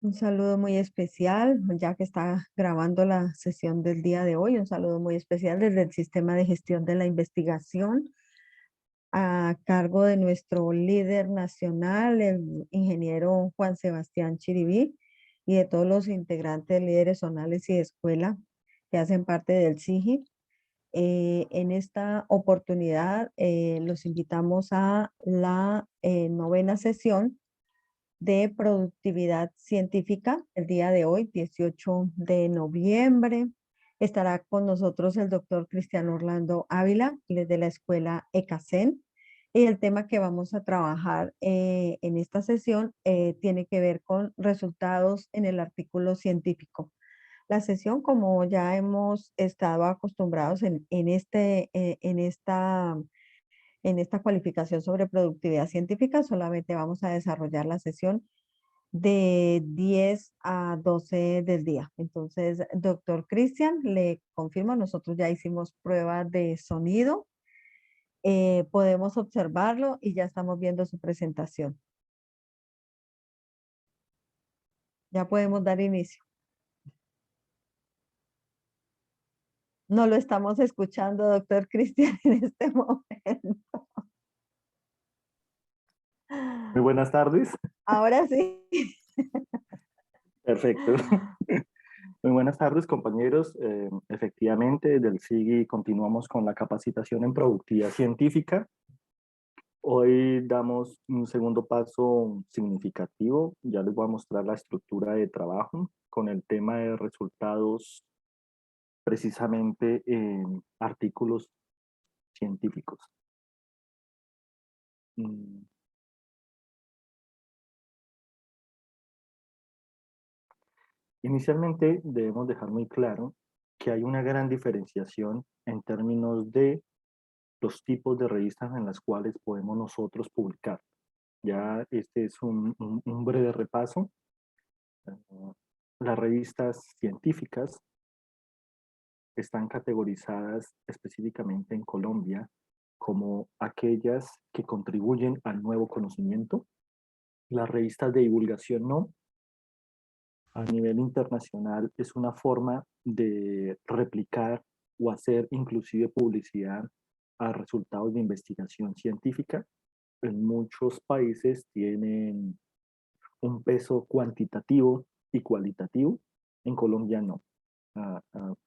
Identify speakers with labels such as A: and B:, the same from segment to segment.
A: Un saludo muy especial, ya que está grabando la sesión del día de hoy, un saludo muy especial desde el Sistema de Gestión de la Investigación a cargo de nuestro líder nacional, el ingeniero Juan Sebastián Chiribí, y de todos los integrantes, líderes zonales y de escuela que hacen parte del SIGI. En esta oportunidad los invitamos a la novena sesión de productividad científica el día de hoy, 18 de noviembre. Estará con nosotros el doctor Cristiano Orlando Ávila, desde la escuela ECACEN. Y el tema que vamos a trabajar en esta sesión tiene que ver con resultados en el artículo científico. La sesión, como ya hemos estado acostumbrados en esta cualificación sobre productividad científica, solamente vamos a desarrollar la sesión de 10 a 12 del día. Entonces, doctor Cristian, le confirmo, nosotros ya hicimos pruebas de sonido, podemos observarlo y ya estamos viendo su presentación. Ya podemos dar inicio. No lo estamos escuchando, doctor Cristian, en este momento.
B: Muy buenas tardes.
A: Ahora sí.
B: Perfecto. Muy buenas tardes, compañeros. Efectivamente, desde el SIGI continuamos con la capacitación en productividad científica. Hoy damos un segundo paso significativo. Ya les voy a mostrar la estructura de trabajo con el tema de resultados precisamente en artículos científicos. Mm, Inicialmente debemos dejar muy claro que hay una gran diferenciación en términos de los tipos de revistas en las cuales podemos nosotros publicar. Ya este es un breve repaso. Las revistas científicas están categorizadas específicamente en Colombia como aquellas que contribuyen al nuevo conocimiento. Las revistas de divulgación no. A nivel internacional es una forma de replicar o hacer inclusive publicidad a resultados de investigación científica. En muchos países tienen un peso cuantitativo y cualitativo. En Colombia no.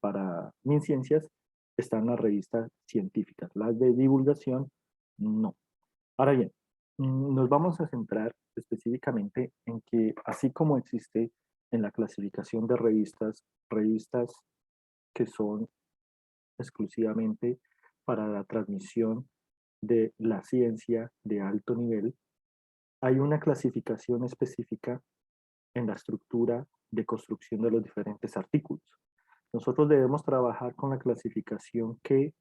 B: Para MinCiencias están las revistas científicas, las de divulgación no. Ahora bien, nos vamos a centrar específicamente en que así como existe en la clasificación de revistas, revistas que son exclusivamente para la transmisión de la ciencia de alto nivel, hay una clasificación específica en la estructura de construcción de los diferentes artículos. Nosotros debemos trabajar con la clasificación que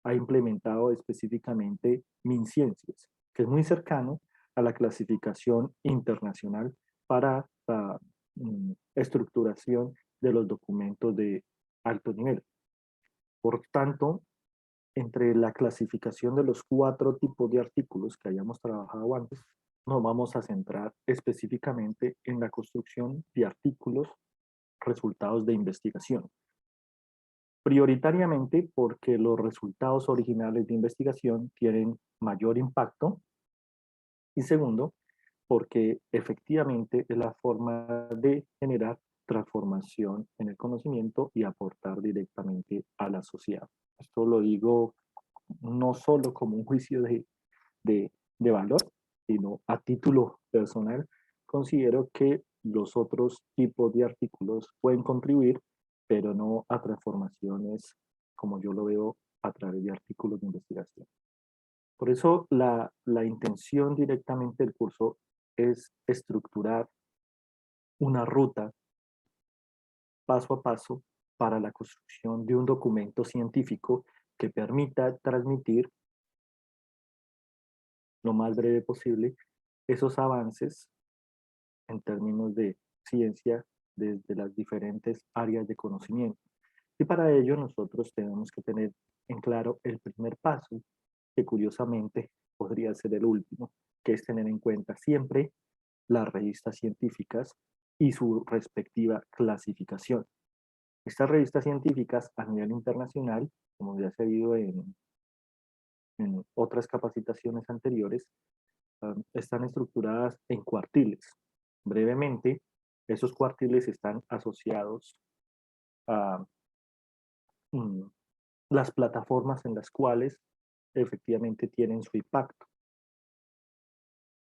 B: ha implementado específicamente MinCiencias, que es muy cercano a la clasificación internacional para la estructuración de los documentos de alto nivel. Por tanto, entre la clasificación de los 4 tipos de artículos que hayamos trabajado antes, nos vamos a centrar específicamente en la construcción de artículos resultados de investigación. Prioritariamente porque los resultados originales de investigación tienen mayor impacto y segundo, porque efectivamente es la forma de generar transformación en el conocimiento y aportar directamente a la sociedad. Esto lo digo no solo como un juicio de valor, sino a título personal, considero que los otros tipos de artículos pueden contribuir, pero no a transformaciones como yo lo veo a través de artículos de investigación. Por eso la intención directamente del curso es estructurar una ruta paso a paso para la construcción de un documento científico que permita transmitir lo más breve posible esos avances en términos de ciencia desde las diferentes áreas de conocimiento. Y para ello nosotros tenemos que tener en claro el primer paso, que curiosamente podría ser el último, que es tener en cuenta siempre las revistas científicas y su respectiva clasificación. Estas revistas científicas a nivel internacional, como ya se ha visto en otras capacitaciones anteriores, están estructuradas en cuartiles. Brevemente, esos cuartiles están asociados a las plataformas en las cuales efectivamente tienen su impacto.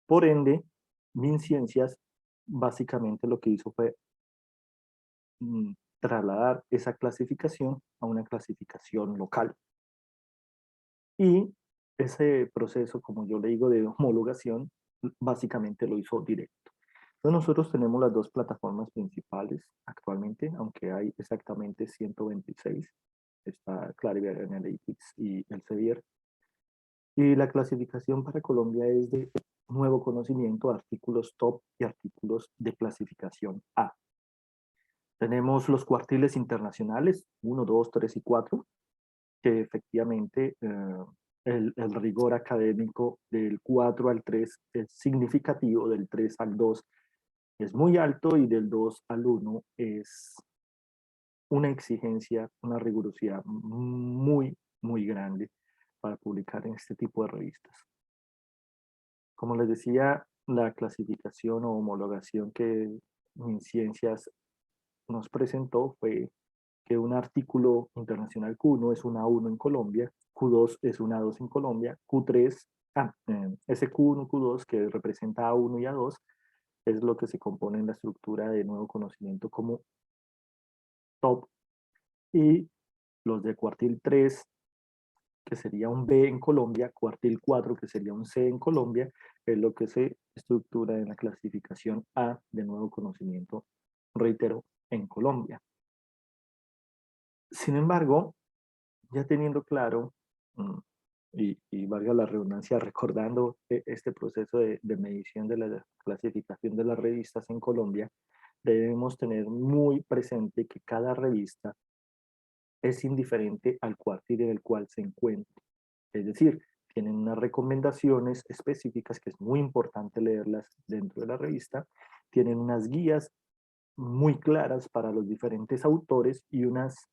B: Por ende, MinCiencias básicamente lo que hizo fue trasladar esa clasificación a una clasificación local. Y ese proceso, como yo le digo, de homologación, básicamente lo hizo directo. Entonces nosotros tenemos las dos plataformas principales actualmente, aunque hay exactamente 126. Está Clarivate Analytics y Elsevier. Y la clasificación para Colombia es de nuevo conocimiento, artículos top y artículos de clasificación A. Tenemos los cuartiles internacionales, 1, 2, 3 y 4, que efectivamente el rigor académico del 4 al 3 es significativo, del 3 al 2 es muy alto y del 2 al 1 es una exigencia, una rigurosidad muy, muy grande para publicar en este tipo de revistas. Como les decía, la clasificación o homologación que MinCiencias nos presentó fue que un artículo internacional Q1 es una A1 en Colombia, Q2 es una A2 en Colombia, Q3, ese Q1, Q2 que representa A1 y A2 es lo que se compone en la estructura de nuevo conocimiento como top, y los de cuartil 3, que sería un B en Colombia, cuartil 4, que sería un C en Colombia, es lo que se estructura en la clasificación A de nuevo conocimiento, reitero, en Colombia. Sin embargo, ya teniendo claro, y valga la redundancia, recordando este proceso de medición de la clasificación de las revistas en Colombia, debemos tener muy presente que cada revista es indiferente al cuartil en el cual se encuentra. Es decir, tienen unas recomendaciones específicas que es muy importante leerlas dentro de la revista, tienen unas guías muy claras para los diferentes autores y unas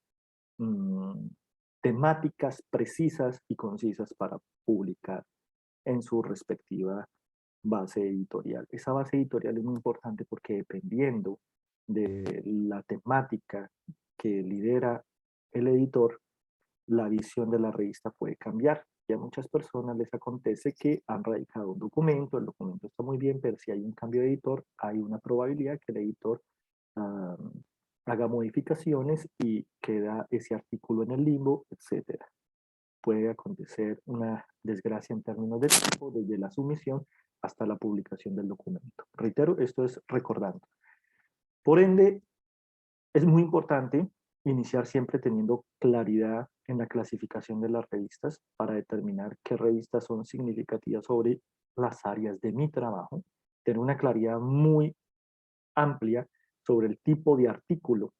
B: temáticas precisas y concisas para publicar en su respectiva base editorial. Esa base editorial es muy importante porque dependiendo de la temática que lidera el editor, la visión de la revista puede cambiar. Y a muchas personas les acontece que han radicado un documento, el documento está muy bien, pero si hay un cambio de editor, hay una probabilidad que el editor haga modificaciones y queda ese artículo en el limbo, etcétera. Puede acontecer una desgracia en términos de tiempo, desde la sumisión hasta la publicación del documento. Reitero, esto es recordando. Por ende, es muy importante iniciar siempre teniendo claridad en la clasificación de las revistas para determinar qué revistas son significativas sobre las áreas de mi trabajo, tener una claridad muy amplia sobre el tipo de artículo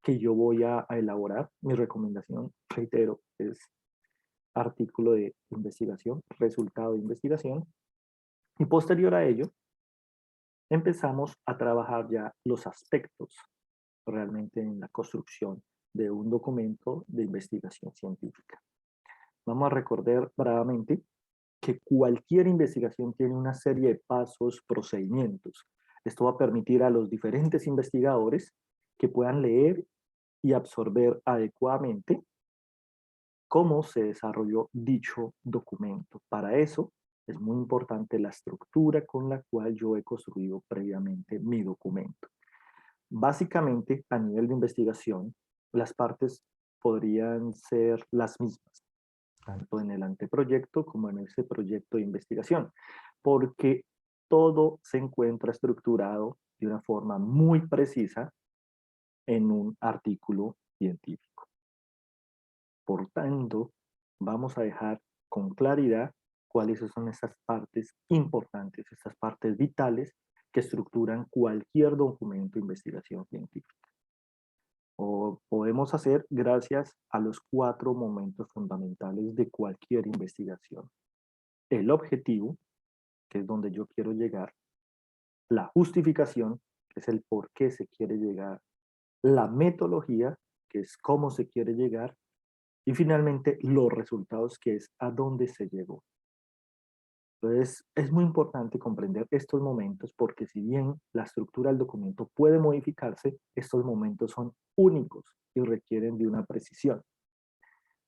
B: que yo voy a elaborar. Mi recomendación, reitero, es artículo de investigación, resultado de investigación, y posterior a ello empezamos a trabajar ya los aspectos realmente en la construcción de un documento de investigación científica. Vamos a recordar brevemente que cualquier investigación tiene una serie de pasos, procedimientos. Esto va a permitir a los diferentes investigadores que puedan leer y absorber adecuadamente cómo se desarrolló dicho documento. Para eso es muy importante la estructura con la cual yo he construido previamente mi documento. Básicamente, a nivel de investigación, las partes podrían ser las mismas, tanto en el anteproyecto como en ese proyecto de investigación, porque todo se encuentra estructurado de una forma muy precisa en un artículo científico. Por tanto, vamos a dejar con claridad cuáles son esas partes importantes, estas partes vitales que estructuran cualquier documento de investigación científica. O podemos hacer gracias a los 4 momentos fundamentales de cualquier investigación. El objetivo, que es donde yo quiero llegar, la justificación, que es el por qué se quiere llegar, la metodología, que es cómo se quiere llegar, y finalmente los resultados, que es a dónde se llegó. Entonces, es muy importante comprender estos momentos porque si bien la estructura del documento puede modificarse, estos momentos son únicos y requieren de una precisión.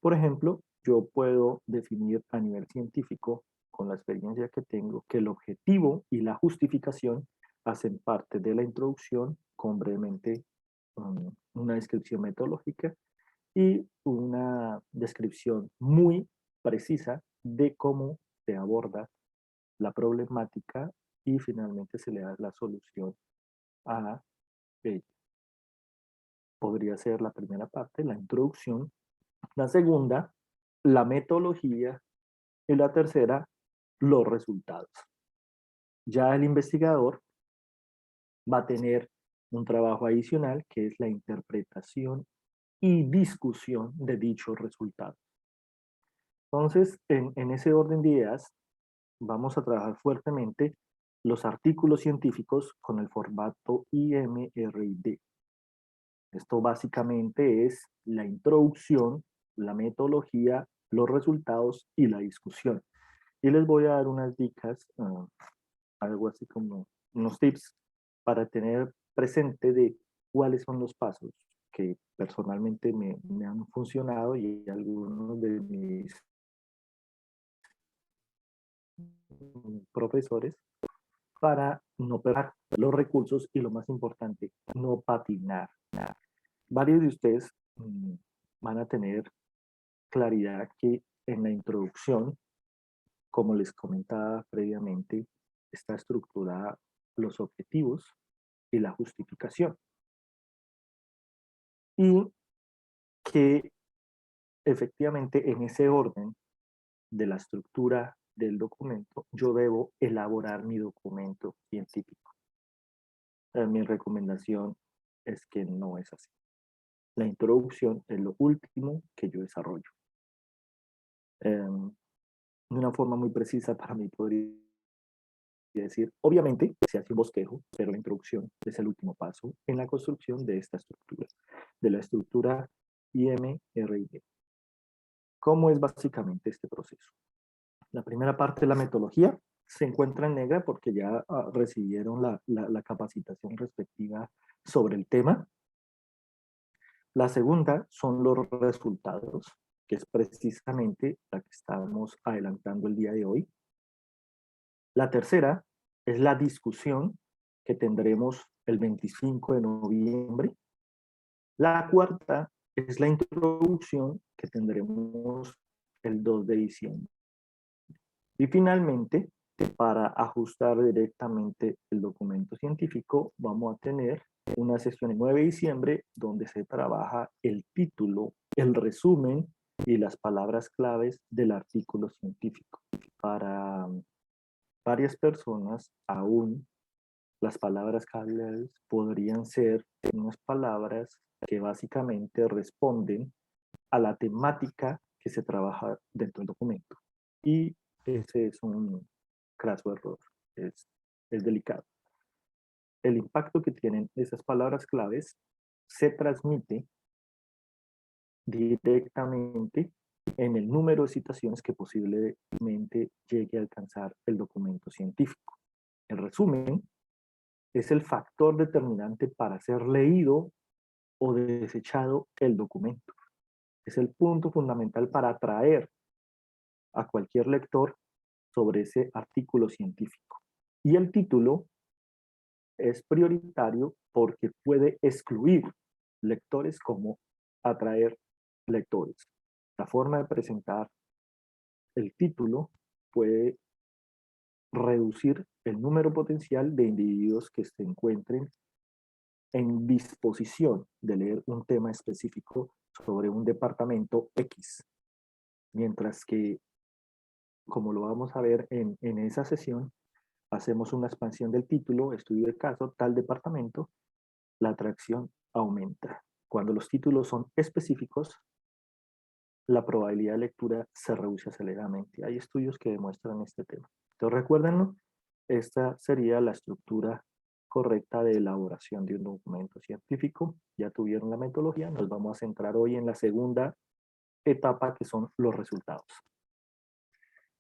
B: Por ejemplo, yo puedo definir a nivel científico, con la experiencia que tengo, que el objetivo y la justificación hacen parte de la introducción con brevemente una descripción metodológica y una descripción muy precisa de cómo se aborda la problemática y finalmente se le da la solución a ella. Podría ser la primera parte, la introducción, la segunda, la metodología y la tercera, los resultados. Ya el investigador va a tener un trabajo adicional que es la interpretación y discusión de dichos resultados. Entonces, en ese orden de ideas, vamos a trabajar fuertemente los artículos científicos con el formato IMRID. Esto básicamente es la introducción, la metodología, los resultados y la discusión. Y les voy a dar unas dicas, algo así como unos tips para tener presente de cuáles son los pasos que personalmente me han funcionado y algunos de mis profesores para no perder los recursos y lo más importante, no patinar. Varios de ustedes van a tener claridad que en la introducción, como les comentaba previamente, está estructurada los objetivos y la justificación. Y que efectivamente en ese orden de la estructura del documento, yo debo elaborar mi documento científico. Mi recomendación es que no es así. La introducción es lo último que yo desarrollo. De una forma muy precisa para mí podría decir, obviamente se hace un bosquejo, pero la introducción es el último paso en la construcción de esta estructura, de la estructura IMRID. ¿Cómo es básicamente este proceso? La primera parte de la metodología se encuentra en negra porque ya recibieron la capacitación respectiva sobre el tema. La segunda son los resultados, que es precisamente la que estamos adelantando el día de hoy. La tercera es la discusión que tendremos el 25 de noviembre. La cuarta es la introducción que tendremos el 2 de diciembre. Y finalmente, para ajustar directamente el documento científico, vamos a tener una sesión el 9 de diciembre donde se trabaja el título, el resumen y las palabras claves del artículo científico. Para varias personas, aún las palabras claves podrían ser unas palabras que básicamente responden a la temática que se trabaja dentro del documento. Y ese es un craso error, es delicado. El impacto que tienen esas palabras claves se transmite directamente en el número de citaciones que posiblemente llegue a alcanzar el documento científico. En resumen, es el factor determinante para ser leído o desechado el documento. Es el punto fundamental para atraer a cualquier lector sobre ese artículo científico. Y el título es prioritario porque puede excluir lectores como atraer lectores. La forma de presentar el título puede reducir el número potencial de individuos que se encuentren en disposición de leer un tema específico sobre un departamento X. Mientras que, como lo vamos a ver en esa sesión, hacemos una expansión del título, estudio de caso, tal departamento, la atracción aumenta. Cuando los títulos son específicos, la probabilidad de lectura se reduce aceleradamente. Hay estudios que demuestran este tema. Entonces, recuérdenlo, esta sería la estructura correcta de elaboración de un documento científico. Ya tuvieron la metodología, nos vamos a centrar hoy en la segunda etapa, que son los resultados.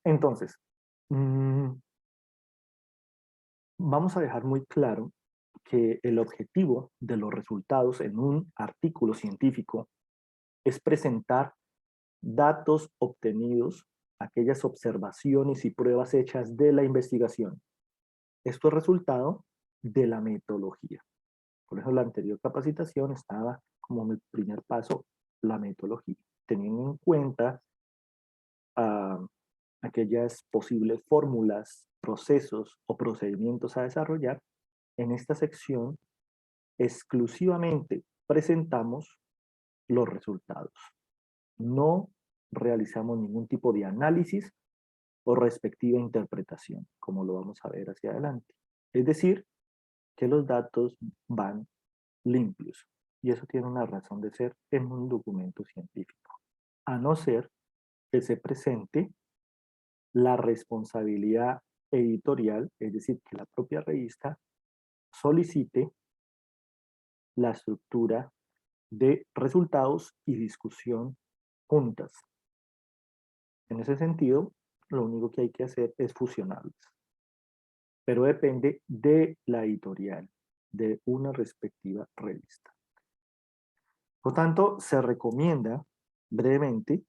B: Entonces, vamos a dejar muy claro que el objetivo de los resultados en un artículo científico es presentar datos obtenidos, aquellas observaciones y pruebas hechas de la investigación. Esto es resultado de la metodología. Por eso la anterior capacitación estaba como mi primer paso, la metodología, teniendo en cuenta aquellas posibles fórmulas, procesos o procedimientos a desarrollar. En esta sección exclusivamente presentamos los resultados. No realizamos ningún tipo de análisis o respectiva interpretación, como lo vamos a ver hacia adelante. Es decir, que los datos van limpios. Y eso tiene una razón de ser en un documento científico. A no ser que se presente la responsabilidad editorial, es decir, que la propia revista solicite la estructura de resultados y discusión juntas. En ese sentido, lo único que hay que hacer es fusionarlas. Pero depende de la editorial, de una respectiva revista. Por tanto, se recomienda brevemente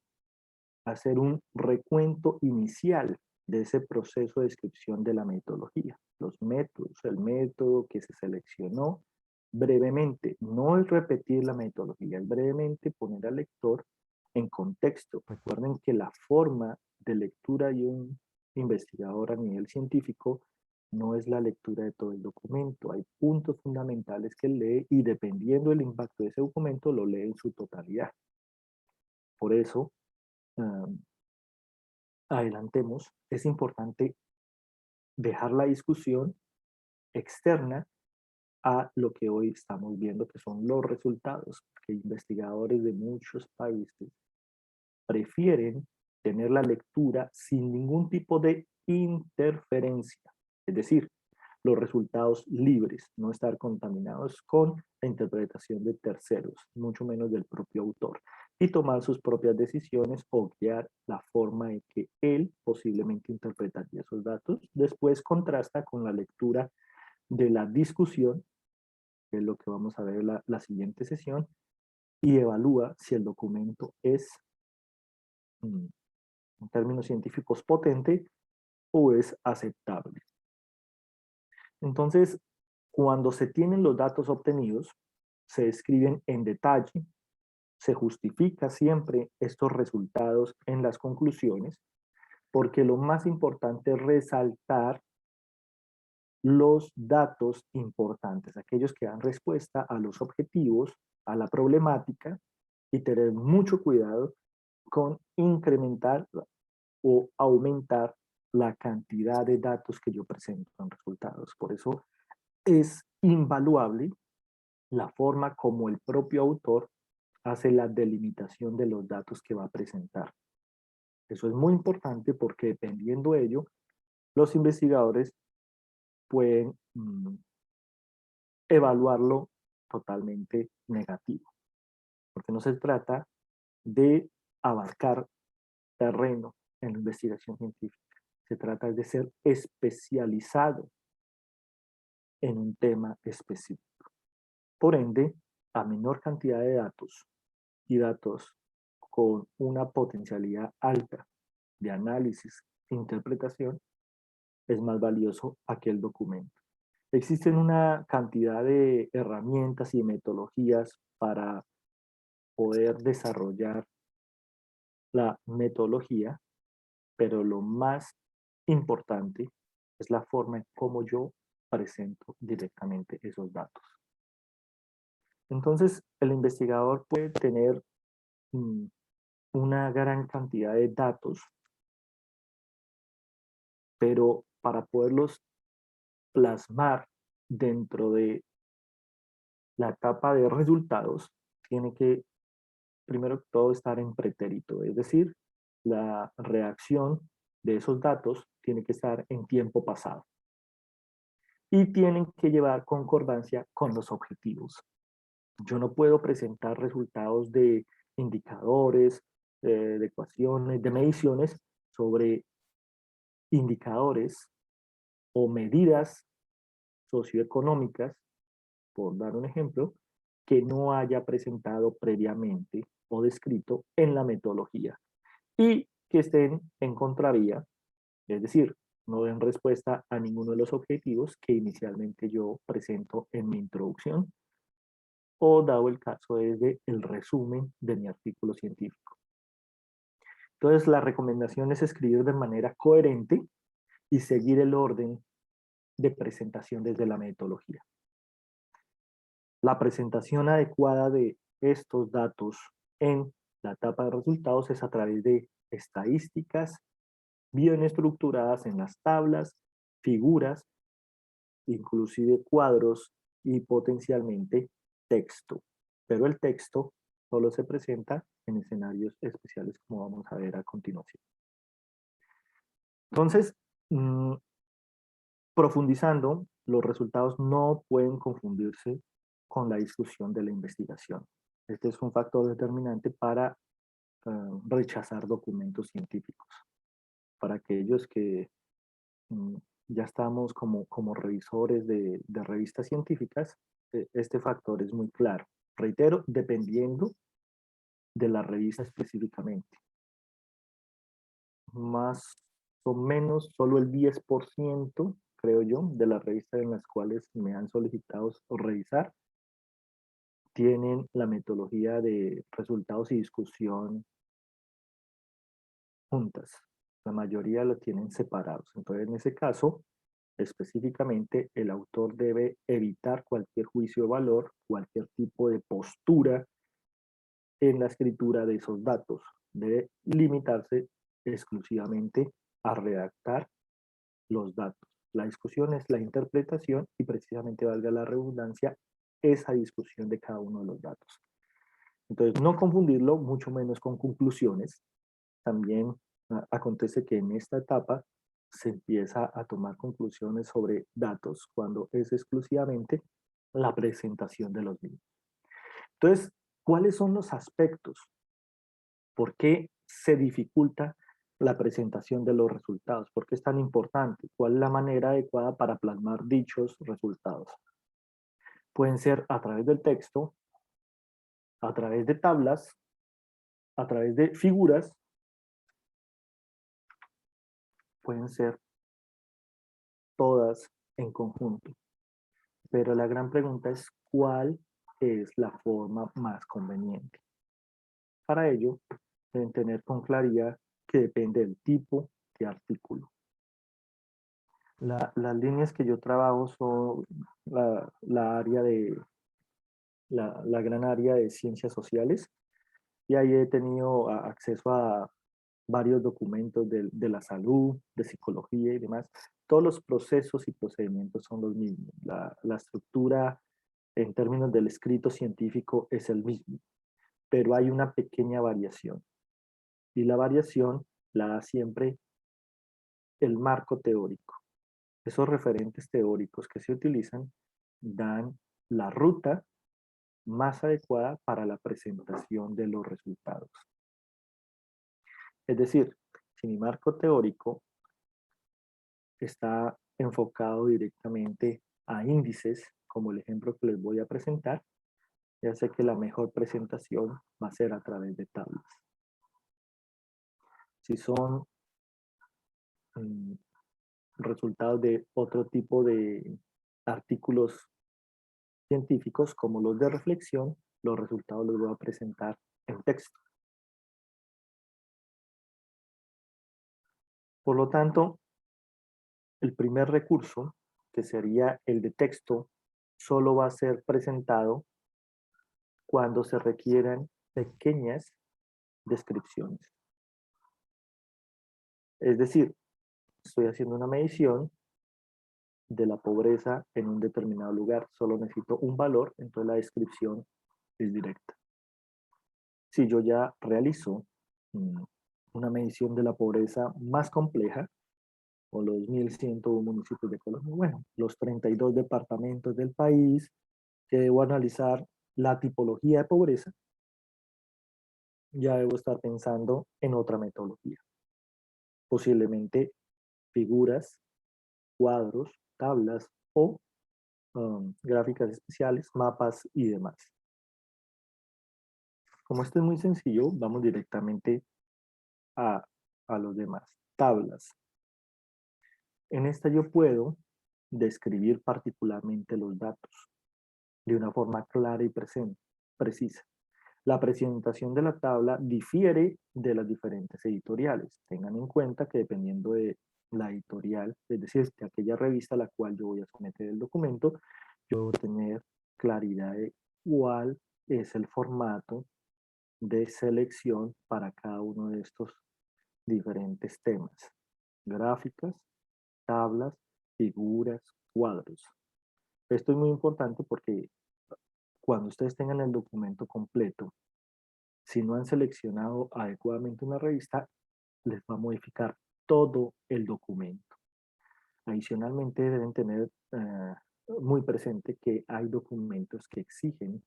B: hacer un recuento inicial de ese proceso de descripción de la metodología, los métodos, el método que se seleccionó, brevemente, no es repetir la metodología, es brevemente poner al lector en contexto. Recuerden que la forma de lectura de un investigador a nivel científico no es la lectura de todo el documento, hay puntos fundamentales que él lee y dependiendo del impacto de ese documento lo lee en su totalidad. Por eso, adelantemos, es importante dejar la discusión externa a lo que hoy estamos viendo, que son los resultados, que investigadores de muchos países prefieren tener la lectura sin ningún tipo de interferencia, es decir, los resultados libres, no estar contaminados con la interpretación de terceros, mucho menos del propio autor, y tomar sus propias decisiones o guiar la forma en que él posiblemente interpretaría esos datos. Después contrasta con la lectura de la discusión, que es lo que vamos a ver en la siguiente sesión, y evalúa si el documento es, en términos científicos, potente o es aceptable. Entonces, cuando se tienen los datos obtenidos, se describen en detalle, se justifica siempre estos resultados en las conclusiones, porque lo más importante es resaltar los datos importantes, aquellos que dan respuesta a los objetivos, a la problemática, y tener mucho cuidado con incrementar o aumentar la cantidad de datos que yo presento en resultados. Por eso es invaluable la forma como el propio autor hace la delimitación de los datos que va a presentar. Eso es muy importante porque dependiendo de ello, los investigadores pueden evaluarlo totalmente negativo, porque no se trata de abarcar terreno en la investigación científica, se trata de ser especializado en un tema específico. Por ende, a menor cantidad de datos y datos con una potencialidad alta de análisis e interpretación, es más valioso aquel documento. Existen una cantidad de herramientas y metodologías para poder desarrollar la metodología, pero lo más importante es la forma en cómo yo presento directamente esos datos. Entonces, el investigador puede tener una gran cantidad de datos, pero para poderlos plasmar dentro de la etapa de resultados, tiene que, primero que todo, estar en pretérito, es decir, la reacción de esos datos tiene que estar en tiempo pasado. y tienen que llevar concordancia con los objetivos. Yo no puedo presentar resultados de indicadores, de ecuaciones, de mediciones sobre indicadores o medidas socioeconómicas, por dar un ejemplo, que no haya presentado previamente o descrito en la metodología y que estén en contravía, es decir, no den respuesta a ninguno de los objetivos que inicialmente yo presento en mi introducción o, dado el caso, desde el resumen de mi artículo científico. Entonces, la recomendación es escribir de manera coherente y seguir el orden de presentación desde la metodología. La presentación adecuada de estos datos en la etapa de resultados es a través de estadísticas bien estructuradas en las tablas, figuras, inclusive cuadros y potencialmente texto. Pero el texto solo se presenta en escenarios especiales como vamos a ver a continuación. Entonces, profundizando, los resultados no pueden confundirse con la discusión de la investigación. Este es un factor determinante para rechazar documentos científicos. Para aquellos que ya estamos como revisores de revistas científicas, este factor es muy claro. Reitero, dependiendo de la revista específicamente. Más o menos solo el 10%, creo yo, de las revistas en las cuales me han solicitado revisar, tienen la metodología de resultados y discusión juntas. La mayoría lo tienen separados. Entonces, en ese caso, específicamente, el autor debe evitar cualquier juicio de valor, cualquier tipo de postura en la escritura de esos datos. Debe limitarse exclusivamente a redactar los datos. La discusión es la interpretación y precisamente, valga la redundancia, esa discusión de cada uno de los datos. Entonces, no confundirlo, mucho menos con conclusiones. También acontece que en esta etapa se empieza a tomar conclusiones sobre datos cuando es exclusivamente la presentación de los mismos. Entonces, ¿cuáles son los aspectos? ¿Por qué se dificulta la presentación de los resultados? ¿Por qué es tan importante? ¿Cuál es la manera adecuada para plasmar dichos resultados? Pueden ser a través del texto, a través de tablas, a través de figuras, pueden ser todas en conjunto. Pero la gran pregunta es, ¿cuál es la forma más conveniente? Para ello, deben tener con claridad que depende del tipo de artículo. Las líneas que yo trabajo son la área de la gran área de ciencias sociales, y ahí he tenido acceso a varios documentos de la salud, de psicología y demás. Todos los procesos y procedimientos son los mismos. La estructura en términos del escrito científico es el mismo, pero hay una pequeña variación. Y la variación la da siempre el marco teórico. Esos referentes teóricos que se utilizan dan la ruta más adecuada para la presentación de los resultados. Es decir, si mi marco teórico está enfocado directamente a índices, como el ejemplo que les voy a presentar, ya sé que la mejor presentación va a ser a través de tablas. Si son resultados de otro tipo de artículos científicos, como los de reflexión, los resultados los voy a presentar en texto. Por lo tanto, el primer recurso, que sería el de texto, solo va a ser presentado cuando se requieran pequeñas descripciones. Es decir, estoy haciendo una medición de la pobreza en un determinado lugar, solo necesito un valor, entonces la descripción es directa. Si yo ya realizo una medición de la pobreza más compleja, o los 1.101 municipios de Colombia. Bueno, los 32 departamentos del país, que debo analizar la tipología de pobreza, ya debo estar pensando en otra metodología. Posiblemente figuras, cuadros, tablas o gráficas especiales, mapas y demás. Como esto es muy sencillo, vamos directamente a los demás. Tablas. En esta yo puedo describir particularmente los datos de una forma clara y precisa. La presentación de la tabla difiere de las diferentes editoriales. Tengan en cuenta que dependiendo de la editorial, es decir, de aquella revista a la cual yo voy a someter el documento, yo debo tener claridad de cuál es el formato de selección para cada uno de estos diferentes temas. Gráficas, tablas, figuras, cuadros. Esto es muy importante porque cuando ustedes tengan el documento completo, si no han seleccionado adecuadamente una revista, les va a modificar todo el documento. Adicionalmente, deben tener muy presente que hay documentos que exigen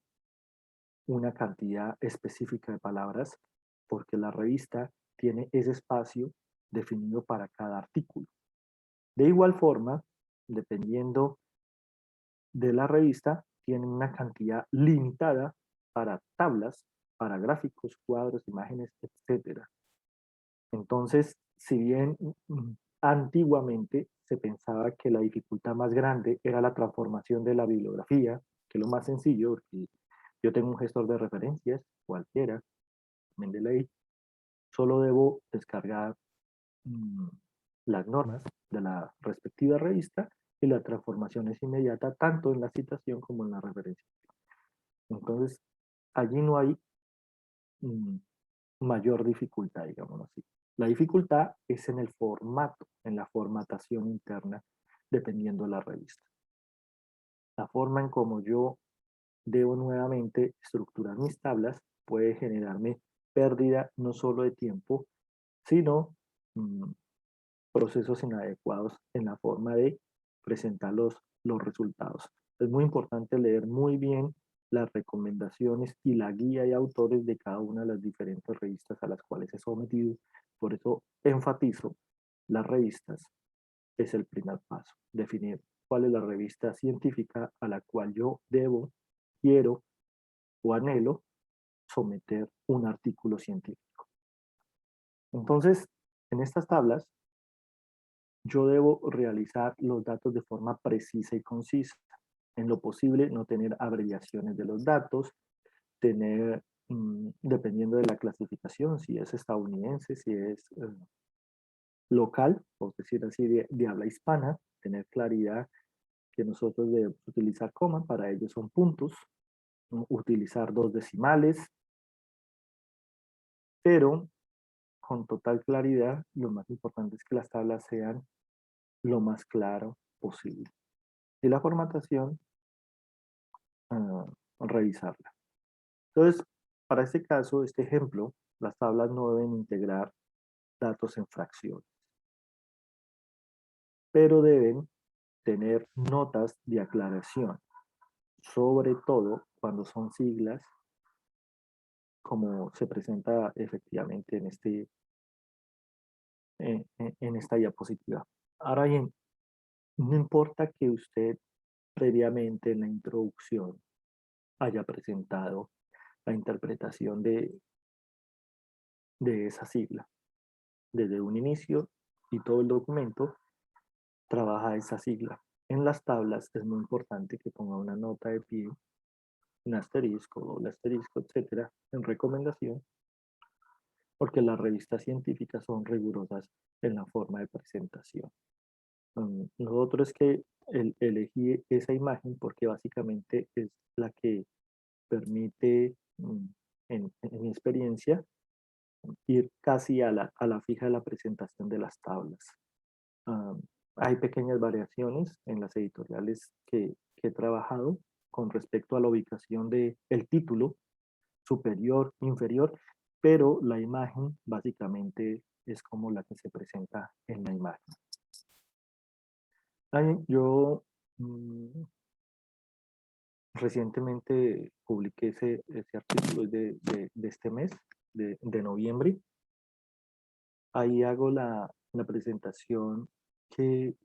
B: una cantidad específica de palabras porque la revista tiene ese espacio definido para cada artículo. De igual forma, dependiendo de la revista, tienen una cantidad limitada para tablas, para gráficos, cuadros, imágenes, etcétera. Entonces, si bien antiguamente se pensaba que la dificultad más grande era la transformación de la bibliografía, que es lo más sencillo, porque yo tengo un gestor de referencias, cualquiera, Mendeley, solo debo descargar las normas de la respectiva revista y la transformación es inmediata tanto en la citación como en la referencia. Entonces, allí no hay mayor dificultad, digámoslo así. La dificultad es en el formato, en la formatación interna, dependiendo de la revista. La forma en cómo yo debo nuevamente estructurar mis tablas puede generarme pérdida no solo de tiempo, sino procesos inadecuados en la forma de presentar los resultados. Es muy importante leer muy bien las recomendaciones y la guía de autores de cada una de las diferentes revistas a las cuales he sometido. Por eso enfatizo las revistas. Es el primer paso, definir cuál es la revista científica a la cual yo debo, quiero o anhelo someter un artículo científico. Entonces, en estas tablas yo debo realizar los datos de forma precisa y concisa. En lo posible, no tener abreviaciones de los datos, tener, dependiendo de la clasificación, si es estadounidense, si es local, por decir así, de habla hispana, tener claridad que nosotros debemos utilizar coma, para ellos son puntos, utilizar dos decimales, pero con total claridad, lo más importante es que las tablas sean lo más claro posible. Y la formatación, revisarla. Entonces, para este caso, este ejemplo, las tablas no deben integrar datos en fracciones, pero deben tener notas de aclaración, sobre todo cuando son siglas, como se presenta efectivamente en esta diapositiva. Ahora bien, no importa que usted previamente en la introducción haya presentado la interpretación de esa sigla. Desde un inicio y todo el documento trabaja esa sigla. En las tablas es muy importante que ponga una nota de pie, un asterisco, doble asterisco, etcétera, en recomendación, porque las revistas científicas son rigurosas en la forma de presentación. Lo otro es que elegí esa imagen porque básicamente es la que permite, en mi experiencia, ir casi a la fija de la presentación de las tablas. Hay pequeñas variaciones en las editoriales que he trabajado con respecto a la ubicación del título superior, inferior, pero la imagen básicamente es como la que se presenta en la imagen. Yo mm, recientemente publiqué ese artículo de este mes, de noviembre. Ahí hago la presentación que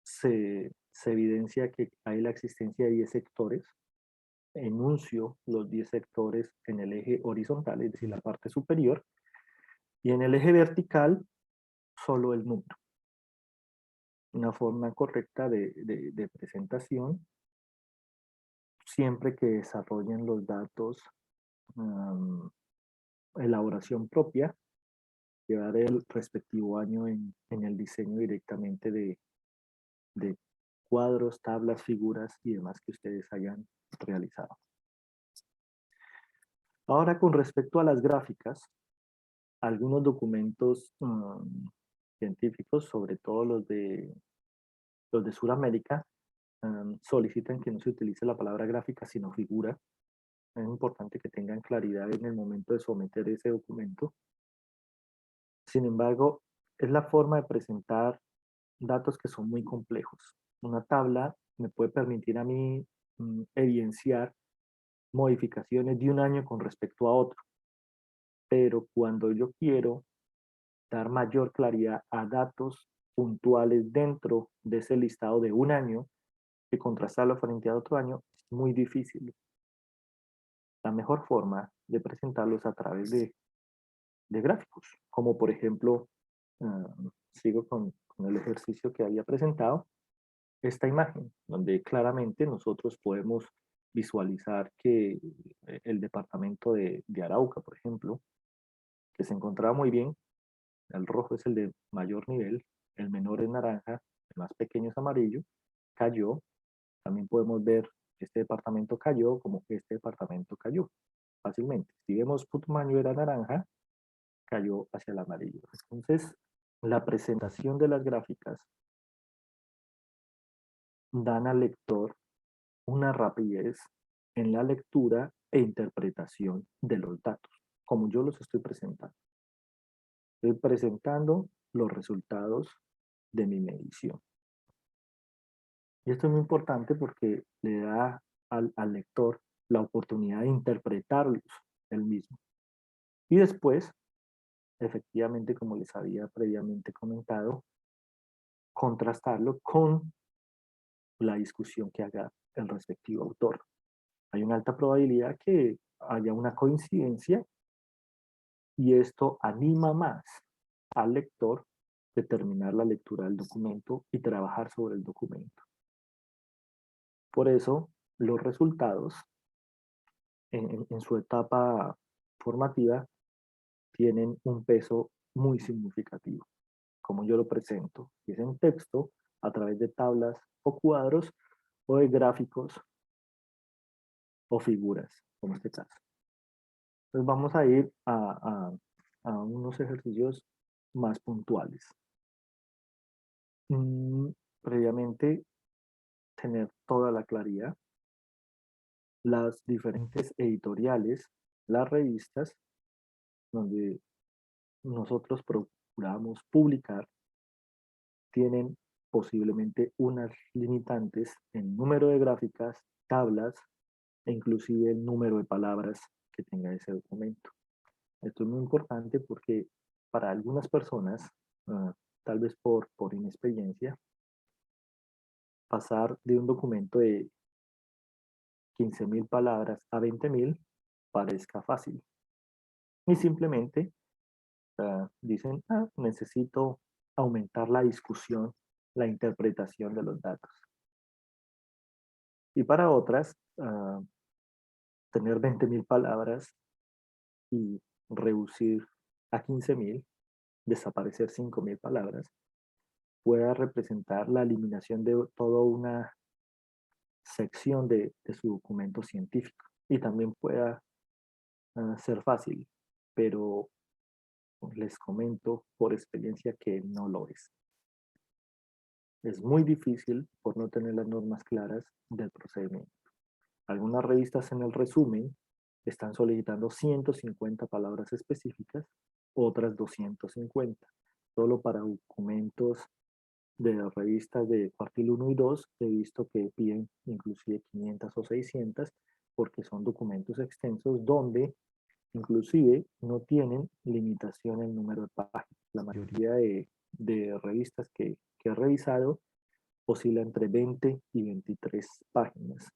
B: se evidencia que hay la existencia de 10 sectores. Enuncio los 10 sectores en el eje horizontal, es decir, la parte superior, y en el eje vertical solo el número. Una forma correcta de presentación, siempre que desarrollen los datos, elaboración propia, llevar el respectivo año en el diseño directamente de cuadros, tablas, figuras y demás que ustedes hayan realizado. Ahora, con respecto a las gráficas, algunos documentos científicos, sobre todo los de Sudamérica, solicitan que no se utilice la palabra gráfica, sino figura. Es importante que tengan claridad en el momento de someter ese documento. Sin embargo, es la forma de presentar datos que son muy complejos. Una tabla me puede permitir a mí evidenciar modificaciones de un año con respecto a otro, pero cuando yo quiero dar mayor claridad a datos puntuales dentro de ese listado de un año y contrastarlo frente a otro año, es muy difícil. La mejor forma de presentarlo es a través de gráficos, como por ejemplo, sigo con el ejercicio que había presentado, esta imagen, donde claramente nosotros podemos visualizar que el departamento de Arauca, por ejemplo, que se encontraba muy bien, el rojo es el de mayor nivel, el menor es naranja, el más pequeño es amarillo, cayó. También podemos ver este departamento cayó como este departamento cayó fácilmente. Si vemos Putumayo era naranja, cayó hacia el amarillo. Entonces, la presentación de las gráficas dan al lector una rapidez en la lectura e interpretación de los datos, como yo los estoy presentando. Estoy presentando los resultados de mi medición. Y esto es muy importante porque le da al lector la oportunidad de interpretarlos él mismo. Y después, efectivamente, como les había previamente comentado, contrastarlo con la discusión que haga el respectivo autor. Hay una alta probabilidad que haya una coincidencia y esto anima más al lector de terminar la lectura del documento y trabajar sobre el documento. Por eso, los resultados en su etapa formativa tienen un peso muy significativo, como yo lo presento, si es en texto, a través de tablas o cuadros, o de gráficos o figuras, como este caso. Entonces vamos a ir a unos ejercicios más puntuales. Previamente, tener toda la claridad, las diferentes editoriales, las revistas, donde nosotros procuramos publicar, tienen posiblemente unas limitantes en número de gráficas, tablas e inclusive el número de palabras que tenga ese documento. Esto es muy importante porque para algunas personas, tal vez por inexperiencia, pasar de un documento de 15.000 palabras a 20.000 parezca fácil. Y simplemente dicen, necesito aumentar la discusión, la interpretación de los datos. Y para otras, tener 20.000 palabras y reducir a 15.000, desaparecer 5.000 palabras, pueda representar la eliminación de toda una sección de su documento científico. Y también pueda ser fácil, pero les comento por experiencia que no lo es. Es muy difícil por no tener las normas claras del procedimiento. Algunas revistas en el resumen están solicitando 150 palabras específicas, otras 250, solo para documentos de revistas de cuartil 1 y 2, he visto que piden inclusive 500 o 600 porque son documentos extensos donde inclusive no tienen limitación en número de páginas. La mayoría de revistas que he revisado oscila entre 20 y 23 páginas.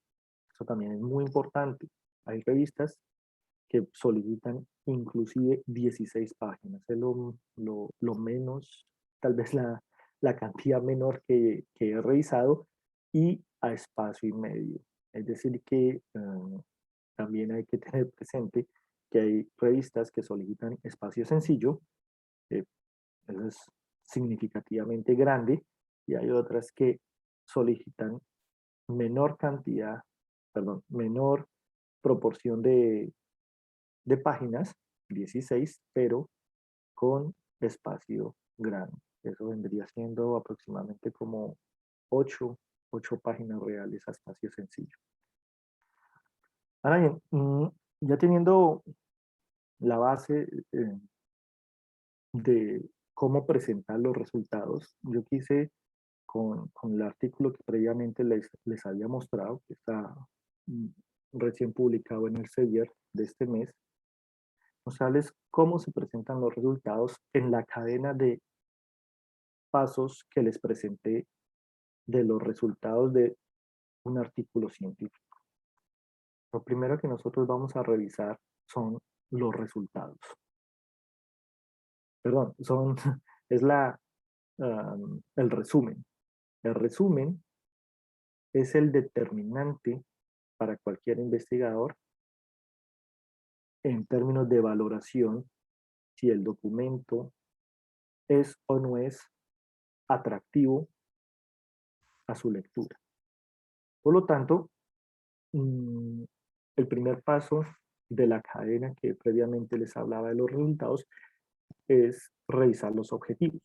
B: Eso también es muy importante. Hay revistas que solicitan inclusive 16 páginas. Es lo menos, tal vez la cantidad menor que he revisado y a espacio y medio. Es decir que también hay que tener presente que hay revistas que solicitan espacio sencillo, eso es significativamente grande, y hay otras que solicitan menor cantidad, perdón, menor proporción de páginas, 16, pero con espacio grande. Eso vendría siendo aproximadamente como 8, 8 páginas reales a espacio sencillo. Ahora bien, ya teniendo la base de cómo presentar los resultados, yo quise con el artículo que previamente les había mostrado, que está mm, recién publicado en el Sevier de este mes, mostrarles cómo se presentan los resultados en la cadena de pasos que les presenté de los resultados de un artículo científico. Lo primero que nosotros vamos a revisar son los resultados. Perdón, es el resumen. El resumen es el determinante para cualquier investigador en términos de valoración si el documento es o no es atractivo a su lectura. Por lo tanto, el primer paso de la cadena que previamente les hablaba de los resultados es revisar los objetivos,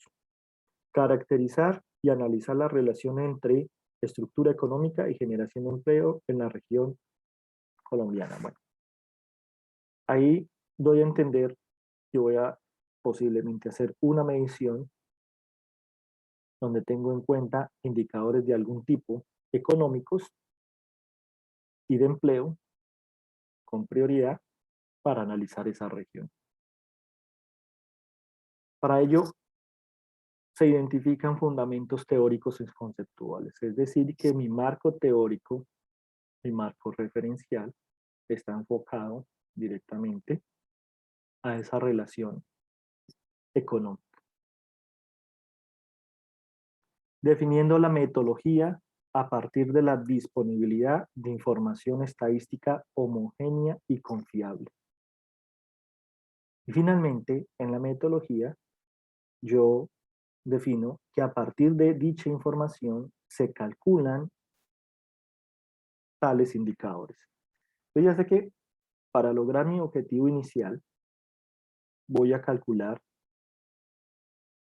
B: caracterizar y analizar la relación entre estructura económica y generación de empleo en la región colombiana. Bueno, ahí doy a entender que voy a posiblemente hacer una medición donde tengo en cuenta indicadores de algún tipo económicos y de empleo con prioridad para analizar esa región. Para ello, se identifican fundamentos teóricos y conceptuales, es decir, que mi marco teórico, mi marco referencial, está enfocado directamente a esa relación económica. Definiendo la metodología a partir de la disponibilidad de información estadística homogénea y confiable. Y finalmente, en la metodología, yo defino que a partir de dicha información se calculan tales indicadores. Yo ya sé que para lograr mi objetivo inicial voy a calcular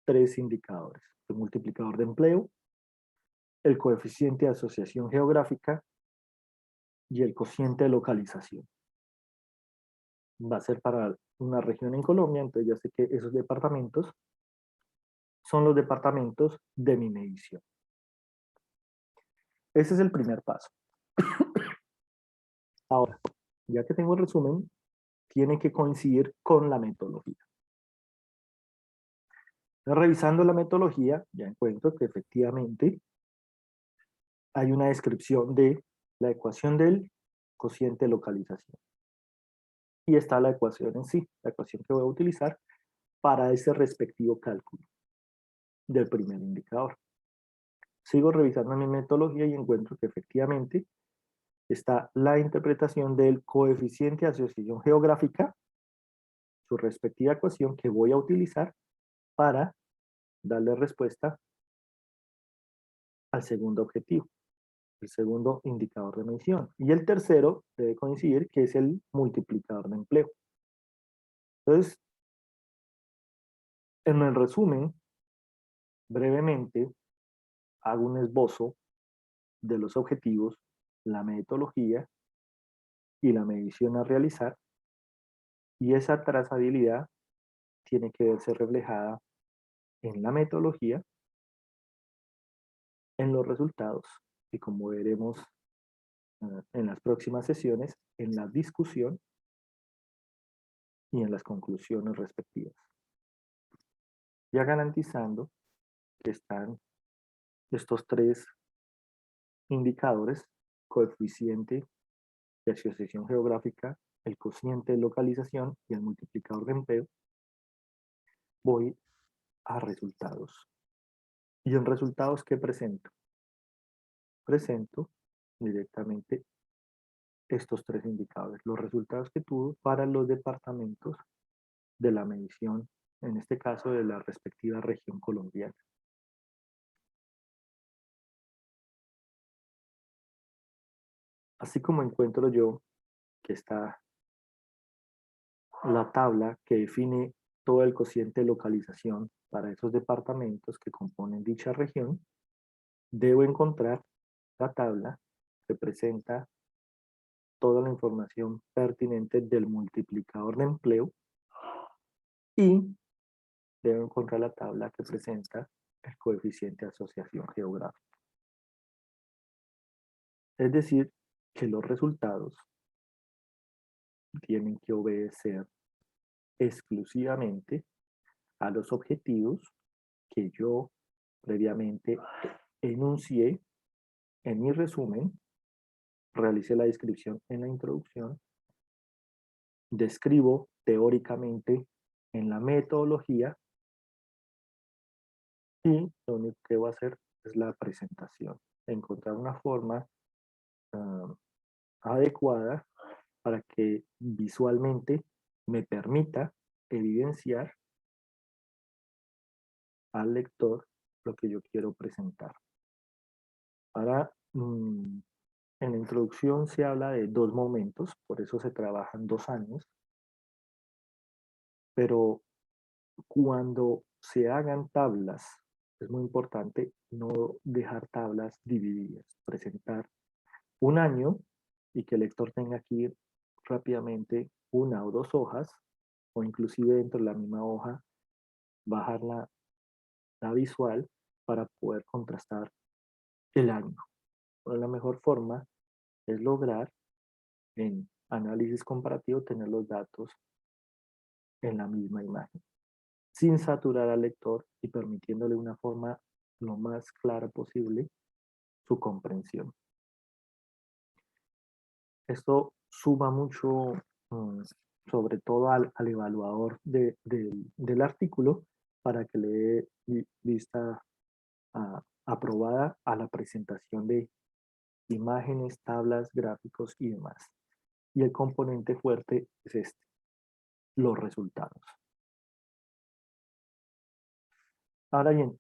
B: 3 indicadores: el multiplicador de empleo, el coeficiente de asociación geográfica y el cociente de localización. Va a ser para una región en Colombia, entonces ya sé que esos departamentos son los departamentos de mi medición. Ese es el primer paso. Ahora, ya que tengo el resumen, tiene que coincidir con la metodología. Revisando la metodología, ya encuentro que efectivamente hay una descripción de la ecuación del cociente de localización. Y está la ecuación en sí, la ecuación que voy a utilizar para ese respectivo cálculo del primer indicador. Sigo revisando mi metodología y encuentro que efectivamente está la interpretación del coeficiente de asociación geográfica, su respectiva ecuación que voy a utilizar para darle respuesta al segundo objetivo, el segundo indicador de medición. Y el tercero debe coincidir, que es el multiplicador de empleo. Entonces, en el resumen, brevemente, hago un esbozo de los objetivos, la metodología y la medición a realizar, y esa trazabilidad tiene que verse reflejada en la metodología en los resultados y, como veremos en las próximas sesiones, en la discusión y en las conclusiones respectivas. Ya garantizando que están estos tres indicadores: coeficiente de asociación geográfica, el cociente de localización y el multiplicador de empleo, voy a resultados. ¿Y en resultados qué presento? Presento directamente estos tres indicadores, los resultados que tuvo para los departamentos de la medición, en este caso de la respectiva región colombiana. Así como encuentro yo que está la tabla que define todo el cociente de localización para esos departamentos que componen dicha región, debo encontrar la tabla que presenta toda la información pertinente del multiplicador de empleo y debo encontrar la tabla que presenta el coeficiente de asociación geográfica. Es decir, que los resultados tienen que obedecer exclusivamente a los objetivos que yo previamente enuncié en mi resumen, realicé la descripción en la introducción, describo teóricamente en la metodología y lo único que voy a hacer es la presentación, encontrar una forma adecuada para que visualmente me permita evidenciar al lector lo que yo quiero presentar. Ahora, en la introducción se habla de 2 momentos, por eso se trabajan 2 años, pero cuando se hagan tablas, es muy importante no dejar tablas divididas, presentar un año y que el lector tenga que ir rápidamente 1 o 2 hojas, o inclusive dentro de la misma hoja, bajar la visual para poder contrastar el año. Pero la mejor forma es lograr en análisis comparativo tener los datos en la misma imagen, sin saturar al lector y permitiéndole una forma lo más clara posible su comprensión. Esto suma mucho, sobre todo al evaluador del artículo, para que le dé vista aprobada a la presentación de imágenes, tablas, gráficos y demás. Y el componente fuerte es este: los resultados. Ahora bien,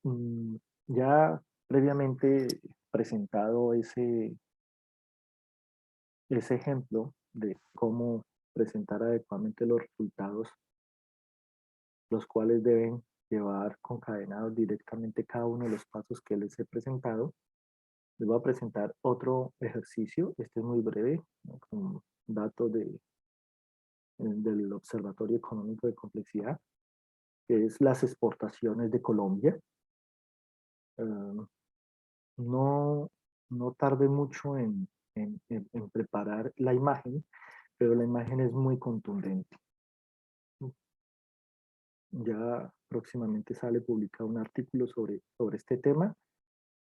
B: ya previamente presentado ese ejemplo de cómo presentar adecuadamente los resultados, los cuales deben llevar concadenados directamente cada uno de los pasos que les he presentado, les voy a presentar otro ejercicio. Este es muy breve, ¿no?, con datos del Observatorio Económico de Complejidad, que es las exportaciones de Colombia. No, no tardé mucho en preparar la imagen, pero la imagen es muy contundente. Ya próximamente sale publicado un artículo sobre este tema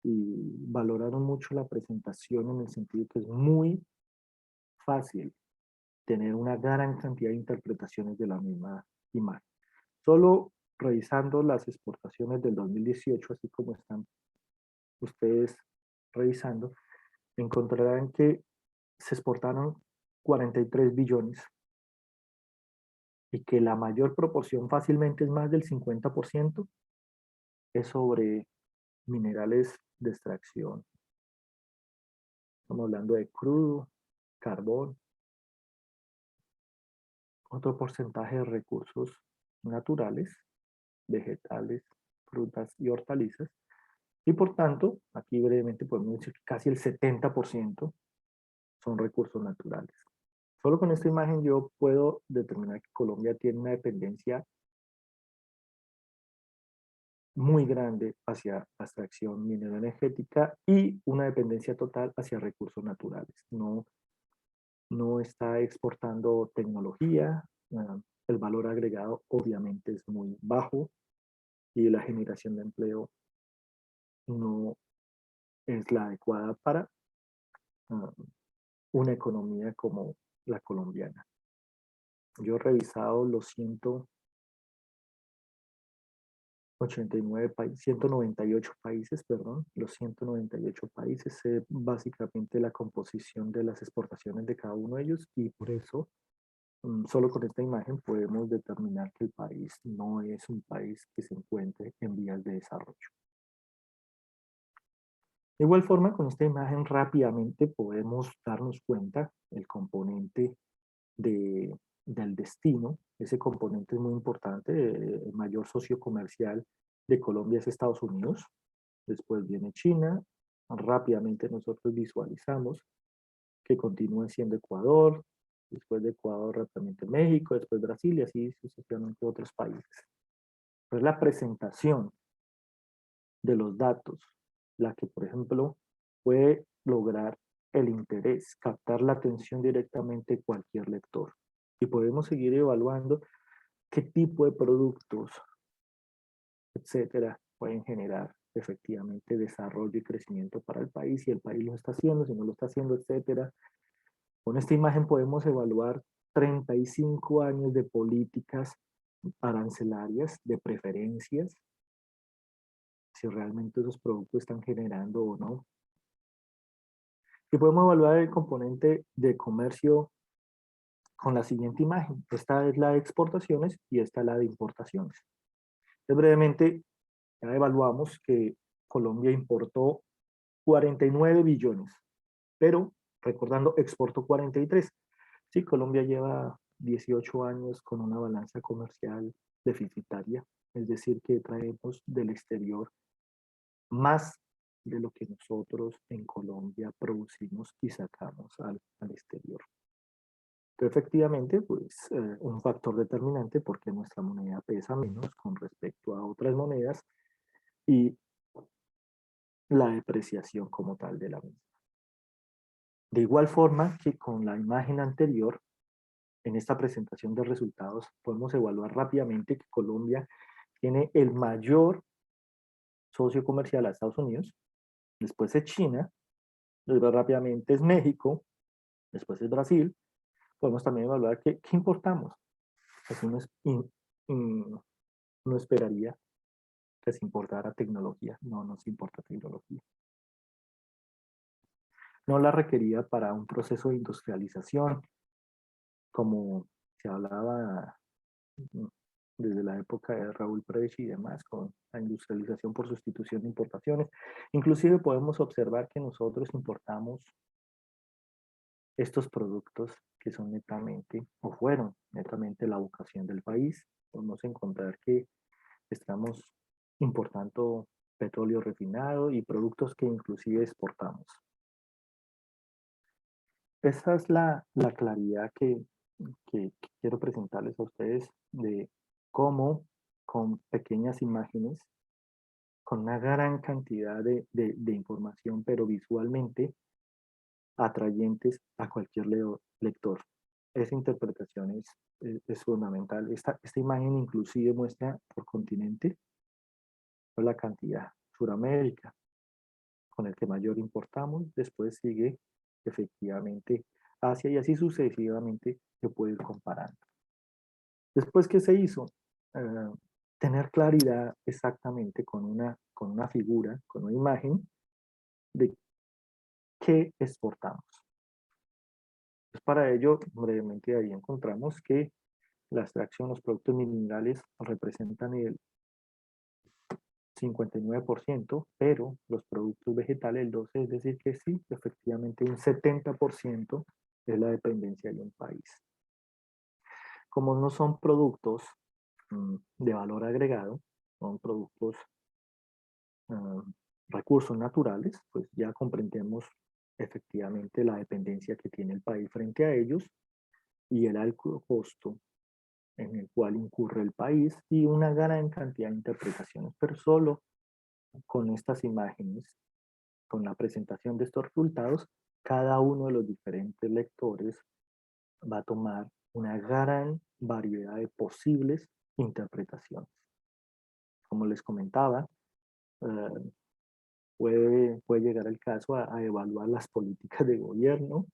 B: y valoraron mucho la presentación en el sentido que es muy fácil tener una gran cantidad de interpretaciones de la misma imagen. Solo revisando las exportaciones del 2018, así como están ustedes revisando, encontrarán que se exportaron 43 billones y que la mayor proporción, fácilmente es más del 50%, es sobre minerales de extracción. Estamos hablando de crudo, carbón, otro porcentaje de recursos naturales, vegetales, frutas y hortalizas. Y por tanto, aquí brevemente podemos decir que casi el 70% son recursos naturales. Solo con esta imagen yo puedo determinar que Colombia tiene una dependencia muy grande hacia la extracción minero-energética y una dependencia total hacia recursos naturales. No está exportando tecnología, el valor agregado obviamente es muy bajo y la generación de empleo no es la adecuada para ah, una economía como la colombiana. Yo he revisado los 189 países, 198 países, perdón, los 198 países, básicamente la composición de las exportaciones de cada uno de ellos y por eso solo con esta imagen podemos determinar que el país no es un país que se encuentre en vías de desarrollo. De igual forma, con esta imagen rápidamente podemos darnos cuenta el componente del destino. Ese componente es muy importante. El mayor socio comercial de Colombia es Estados Unidos. Después viene China. Rápidamente nosotros visualizamos que continúa siendo Ecuador. Después de Ecuador rápidamente México, después Brasil y así sucesivamente otros países. Pues la presentación de los datos, la que por ejemplo puede lograr el interés, captar la atención directamente de cualquier lector. Y podemos seguir evaluando qué tipo de productos, etcétera, pueden generar efectivamente desarrollo y crecimiento para el país, si el país lo está haciendo, si no lo está haciendo, etcétera. Con esta imagen podemos evaluar 35 años de políticas arancelarias, de preferencias, si realmente esos productos están generando o no. Y podemos evaluar el componente de comercio con la siguiente imagen. Esta es la de exportaciones y esta es la de importaciones. Entonces, brevemente, ya evaluamos que Colombia importó 49 billones, pero recordando, exportó 43. Sí, Colombia lleva 18 años con una balanza comercial deficitaria, es decir, que traemos del exterior más de lo que nosotros en Colombia producimos y sacamos al exterior. Entonces, efectivamente, pues un factor determinante porque nuestra moneda pesa menos con respecto a otras monedas y la depreciación como tal de la misma. De igual forma que con la imagen anterior, en esta presentación de resultados, podemos evaluar rápidamente que Colombia tiene el mayor socio comercial a Estados Unidos, después es China, después rápidamente es México, después es Brasil. Podemos también evaluar qué importamos. Pues uno esperaría que se importara tecnología, no nos importa tecnología. No la requería para un proceso de industrialización, como se hablaba desde la época de Raúl Prech y demás, con la industrialización por sustitución de importaciones. Inclusive podemos observar que nosotros importamos estos productos que son netamente, o fueron netamente la vocación del país. Podemos encontrar que estamos importando petróleo refinado y productos que inclusive exportamos. Esa es la claridad que quiero presentarles a ustedes de cómo con pequeñas imágenes, con una gran cantidad de información, pero visualmente atrayentes a cualquier lector. Esa interpretación es fundamental. Esta imagen inclusive muestra por continente la cantidad. Suramérica, con el que mayor importamos, después sigue efectivamente Asia y así sucesivamente se puede ir comparando. Después, ¿qué se hizo? Tener claridad exactamente con una figura, con una imagen de qué exportamos. Pues para ello, brevemente ahí encontramos que la extracción, los productos minerales representan el 59%, pero los productos vegetales el 12%, es decir que sí, efectivamente un 70% es la dependencia de un país. Como no son productos de valor agregado, son productos, recursos naturales, pues ya comprendemos efectivamente la dependencia que tiene el país frente a ellos y el alto costo en el cual incurre el país y una gran cantidad de interpretaciones, pero solo con estas imágenes, con la presentación de estos resultados, cada uno de los diferentes lectores va a tomar una gran variedad de posibles interpretaciones. Como les comentaba, eh, puede llegar el caso a evaluar las políticas de gobierno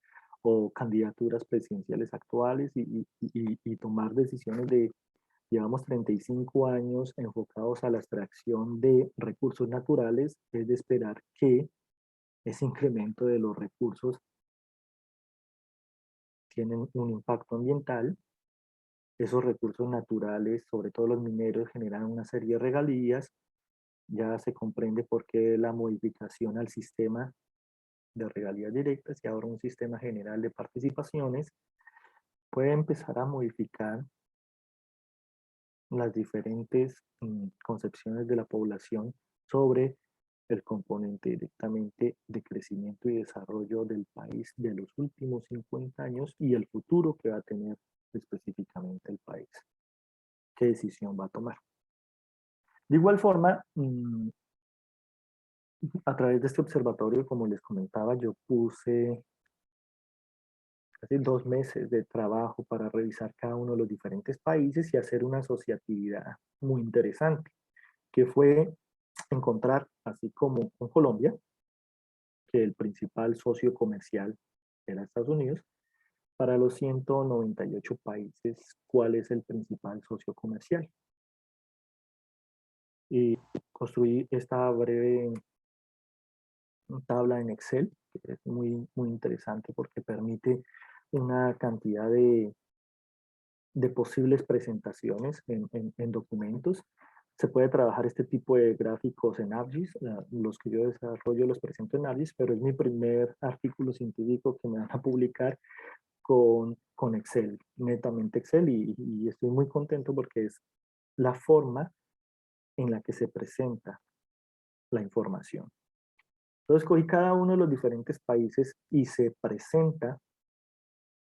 B: o candidaturas presidenciales actuales y tomar decisiones de, llevamos 35 años enfocados a la extracción de recursos naturales, es de esperar que ese incremento de los recursos tienen un impacto ambiental. Esos recursos naturales, sobre todo los mineros, generan una serie de regalías. Ya se comprende por qué la modificación al sistema de regalías directas y ahora un sistema general de participaciones puede empezar a modificar las diferentes concepciones de la población sobre el componente directamente de crecimiento y desarrollo del país de los últimos 50 años y el futuro que va a tener específicamente el país. ¿Qué decisión va a tomar? De igual forma, a través de este observatorio, como les comentaba, yo puse casi 2 meses de trabajo para revisar cada uno de los diferentes países y hacer una asociatividad muy interesante, que fue encontrar, así como con Colombia, que el principal socio comercial era Estados Unidos, para los 198 países, ¿cuál es el principal socio comercial? Y construí esta breve tabla en Excel, que es muy interesante porque permite una cantidad de posibles presentaciones en documentos. Se puede trabajar este tipo de gráficos en ArcGIS, los que yo desarrollo los presento en ArcGIS, pero es mi primer artículo científico que me van a publicar con Excel, netamente Excel, y estoy muy contento porque es la forma en la que se presenta la información. Entonces, cogí cada uno de los diferentes países y se presenta,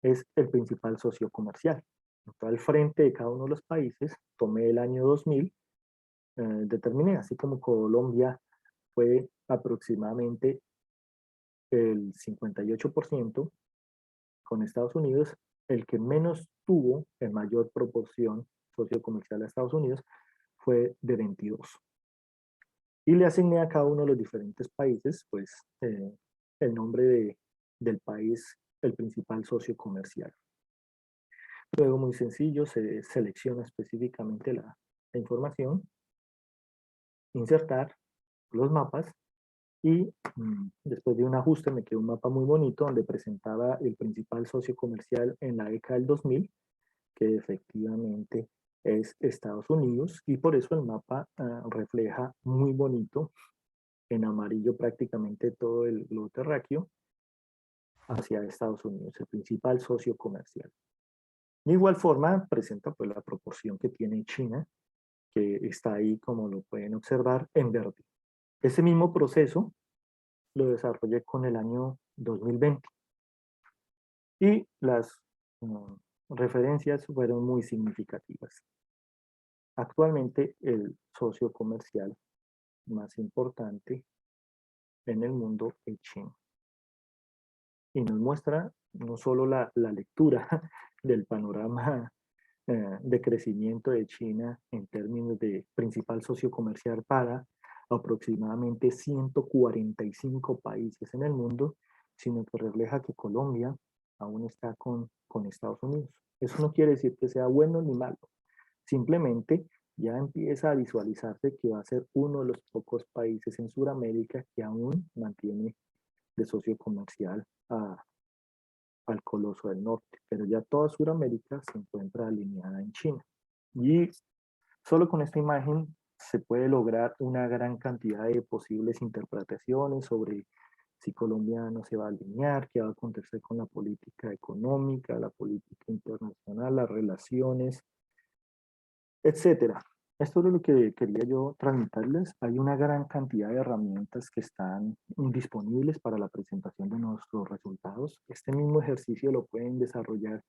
B: es el principal socio comercial. Entonces, al frente de cada uno de los países, tomé el año 2000, determiné, así como Colombia fue aproximadamente el 58% con Estados Unidos, el que menos tuvo en mayor proporción socio comercial a Estados Unidos fue de 22. Y le asigné a cada uno de los diferentes países, pues, el nombre del país, el principal socio comercial. Luego, muy sencillo, se selecciona específicamente la información, insertar los mapas y después de un ajuste me quedó un mapa muy bonito donde presentaba el principal socio comercial en la década del 2000, que efectivamente es Estados Unidos, y por eso el mapa refleja muy bonito en amarillo prácticamente todo el globo terráqueo hacia Estados Unidos, el principal socio comercial. De igual forma, presenta pues la proporción que tiene China, que está ahí, como lo pueden observar, en verde. Ese mismo proceso lo desarrollé con el año 2020 y las referencias fueron muy significativas. Actualmente el socio comercial más importante en el mundo es China. Y nos muestra no solo la lectura del panorama de crecimiento de China en términos de principal socio comercial para aproximadamente 145 países en el mundo, sino que refleja que Colombia aún está con Estados Unidos. Eso no quiere decir que sea bueno ni malo, simplemente ya empieza a visualizarse que va a ser uno de los pocos países en Sudamérica que aún mantiene de socio comercial al coloso del norte, pero ya toda Sudamérica se encuentra alineada en China. Y solo con esta imagen se puede lograr una gran cantidad de posibles interpretaciones sobre si Colombia no se va a alinear, qué va a acontecer con la política económica, la política internacional, las relaciones, etcétera. Esto es lo que quería yo transmitirles. Hay una gran cantidad de herramientas que están disponibles para la presentación de nuestros resultados. Este mismo ejercicio lo pueden desarrollar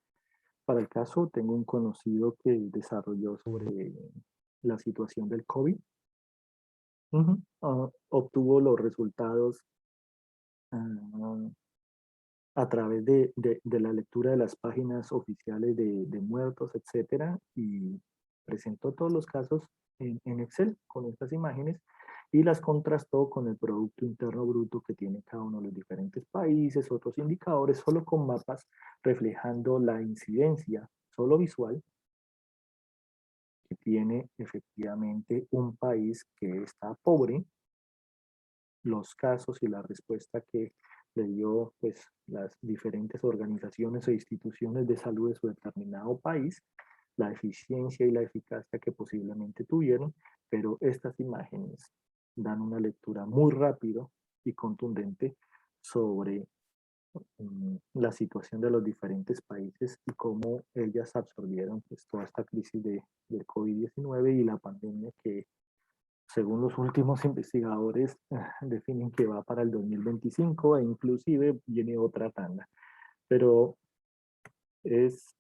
B: Para el caso, tengo un conocido que desarrolló sobre la situación del COVID. Obtuvo los resultados ah, a través de la lectura de las páginas oficiales de muertos, etcétera, y presentó todos los casos en Excel con estas imágenes y las contrastó con el Producto Interno Bruto que tiene cada uno de los diferentes países, otros indicadores, solo con mapas reflejando la incidencia solo visual que tiene efectivamente un país que está pobre, los casos y la respuesta que le dio pues, las diferentes organizaciones o instituciones de salud de su determinado país, la eficiencia y la eficacia que posiblemente tuvieron, pero estas imágenes dan una lectura muy rápido y contundente sobre la situación de los diferentes países y cómo ellas absorbieron pues, toda esta crisis del COVID-19 y la pandemia que según los últimos investigadores, definen que va para el 2025 e inclusive viene otra tanda. Pero es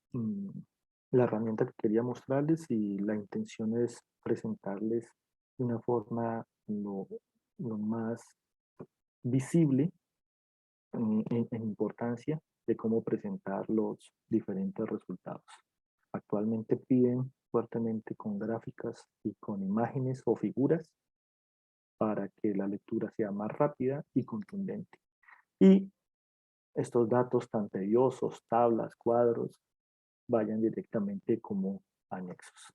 B: la herramienta que quería mostrarles y la intención es presentarles de una forma lo más visible en importancia de cómo presentar los diferentes resultados. Actualmente piden fuertemente con gráficas y con imágenes o figuras para que la lectura sea más rápida y contundente. Y estos datos tan tediosos, tablas, cuadros, vayan directamente como anexos.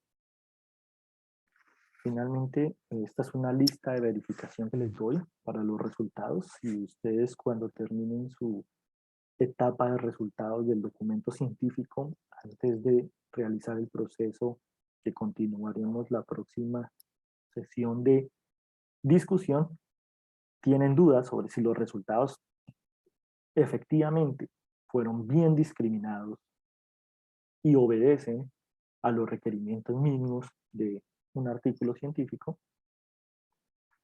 B: Finalmente, esta es una lista de verificación que les doy para los resultados. Y ustedes cuando terminen su etapa de resultados del documento científico, antes de realizar el proceso que continuaremos la próxima sesión de discusión, tienen dudas sobre si los resultados efectivamente fueron bien discriminados y obedecen a los requerimientos mínimos de un artículo científico,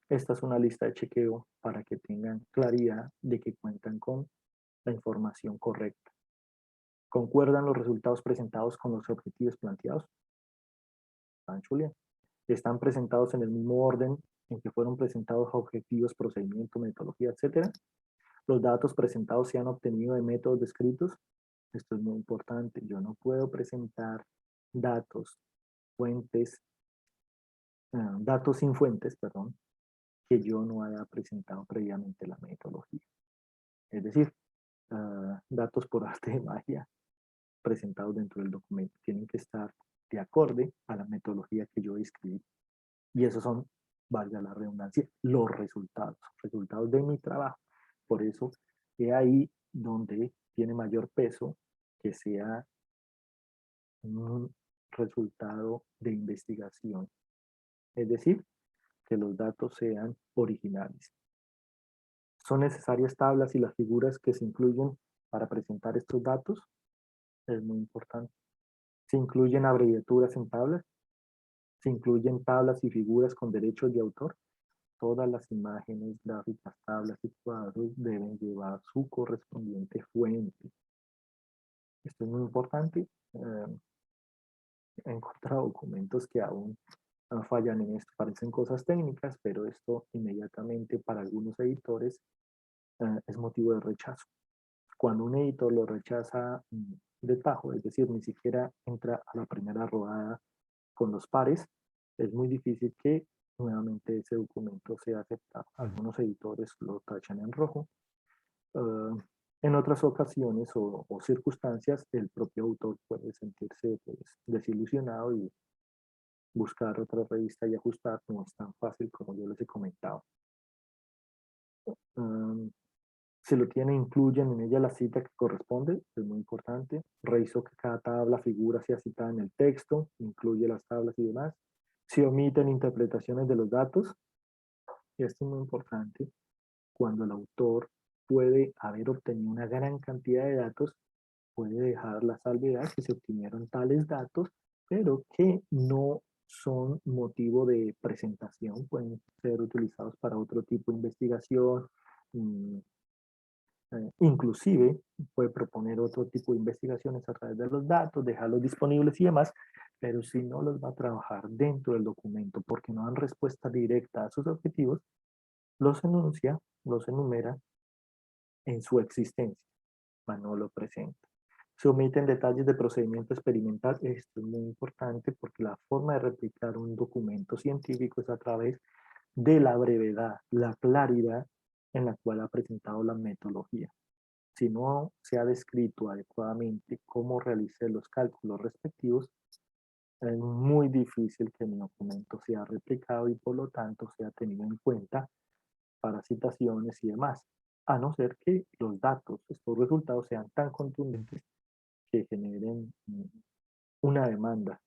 B: esta es una lista de chequeo para que tengan claridad de que cuentan con la información correcta. ¿Concuerdan los resultados presentados con los objetivos planteados? Julián. ¿Están presentados en el mismo orden en que fueron presentados objetivos, procedimiento, metodología, etcétera? ¿Los datos presentados se han obtenido de métodos descritos? Esto es muy importante. Yo no puedo presentar datos, fuentes, datos sin fuentes, perdón, que yo no haya presentado previamente la metodología. Es decir, datos por arte de magia presentados dentro del documento tienen que estar de acorde a la metodología que yo escribí. Y esos son, valga la redundancia, los resultados de mi trabajo. Por eso es ahí donde tiene mayor peso que sea un resultado de investigación. Es decir, que los datos sean originales. ¿Son necesarias tablas y las figuras que se incluyen para presentar estos datos? Es muy importante. ¿Se incluyen abreviaturas en tablas? ¿Se incluyen tablas y figuras con derechos de autor? Todas las imágenes, gráficas, tablas y cuadros deben llevar su correspondiente fuente. Esto es muy importante. He encontrado documentos que aún fallan en esto. Parecen cosas técnicas, pero esto inmediatamente para algunos editores es motivo de rechazo. Cuando un editor lo rechaza de tajo, es decir, ni siquiera entra a la primera rodada con los pares, es muy difícil que nuevamente ese documento sea aceptado. Algunos editores lo tachan en rojo. En otras ocasiones o circunstancias, el propio autor puede sentirse pues, desilusionado y buscar otra revista y ajustar. No es tan fácil como yo les he comentado. Si lo tiene, incluyen en ella la cita que corresponde, es muy importante. Reviso que cada tabla, figura sea citada en el texto, incluye las tablas y demás. Si omiten interpretaciones de los datos, esto es muy importante. Cuando el autor puede haber obtenido una gran cantidad de datos, puede dejar la salvedad que se obtuvieron tales datos, pero que no son motivo de presentación, pueden ser utilizados para otro tipo de investigación, Inclusive puede proponer otro tipo de investigaciones a través de los datos, dejarlos disponibles y demás, pero si no los va a trabajar dentro del documento porque no dan respuesta directa a sus objetivos, los enuncia, los enumera en su existencia, mas no lo presenta. Se omiten detalles de procedimiento experimental. Esto es muy importante porque la forma de replicar un documento científico es a través de la brevedad, la claridad en la cual ha presentado la metodología. Si no se ha descrito adecuadamente cómo realicé los cálculos respectivos, es muy difícil que mi documento sea replicado y por lo tanto sea tenido en cuenta para citaciones y demás, a no ser que los datos, estos resultados sean tan contundentes que generen una demanda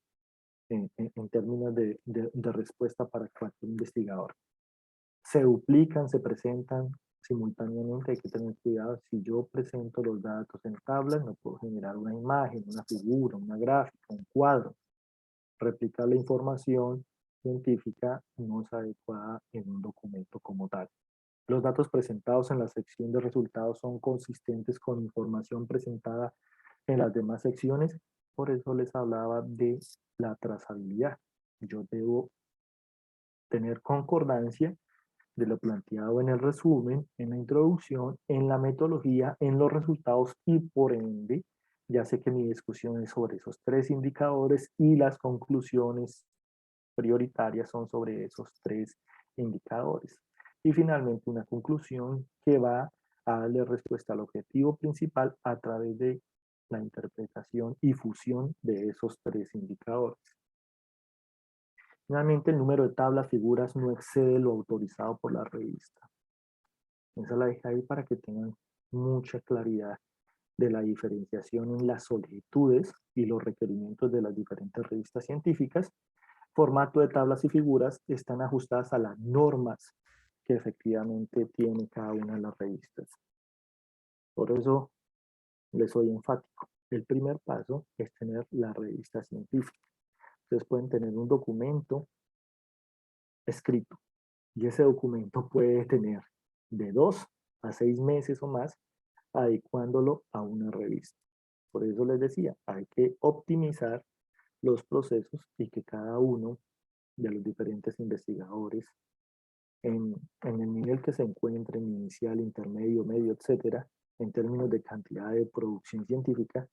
B: en términos de respuesta para cualquier investigador. Se duplican, se presentan simultáneamente, hay que tener cuidado. Si yo presento los datos en tablas, no puedo generar una imagen, una figura, una gráfica, un cuadro. Replicar la información científica no es adecuada en un documento como tal. Los datos presentados en la sección de resultados son consistentes con información presentada en las demás secciones. Por eso les hablaba de la trazabilidad. Yo debo tener concordancia de lo planteado en el resumen, en la introducción, en la metodología, en los resultados y por ende, ya sé que mi discusión es sobre esos tres indicadores y las conclusiones prioritarias son sobre esos tres indicadores. Y finalmente una conclusión que va a darle respuesta al objetivo principal a través de la interpretación y fusión de esos tres indicadores. Finalmente, el número de tablas, figuras no excede lo autorizado por la revista. Esa la dejé ahí para que tengan mucha claridad de la diferenciación en las solicitudes y los requerimientos de las diferentes revistas científicas. Formato de tablas y figuras están ajustadas a las normas que efectivamente tiene cada una de las revistas. Por eso les soy enfático. El primer paso es tener la revista científica. Ustedes pueden tener un documento escrito y ese documento puede tener de 2 a 6 meses o más adecuándolo a una revista. Por eso les decía, hay que optimizar los procesos y que cada uno de los diferentes investigadores en el nivel que se encuentren, inicial, intermedio, medio, etcétera, en términos de cantidad de producción científica,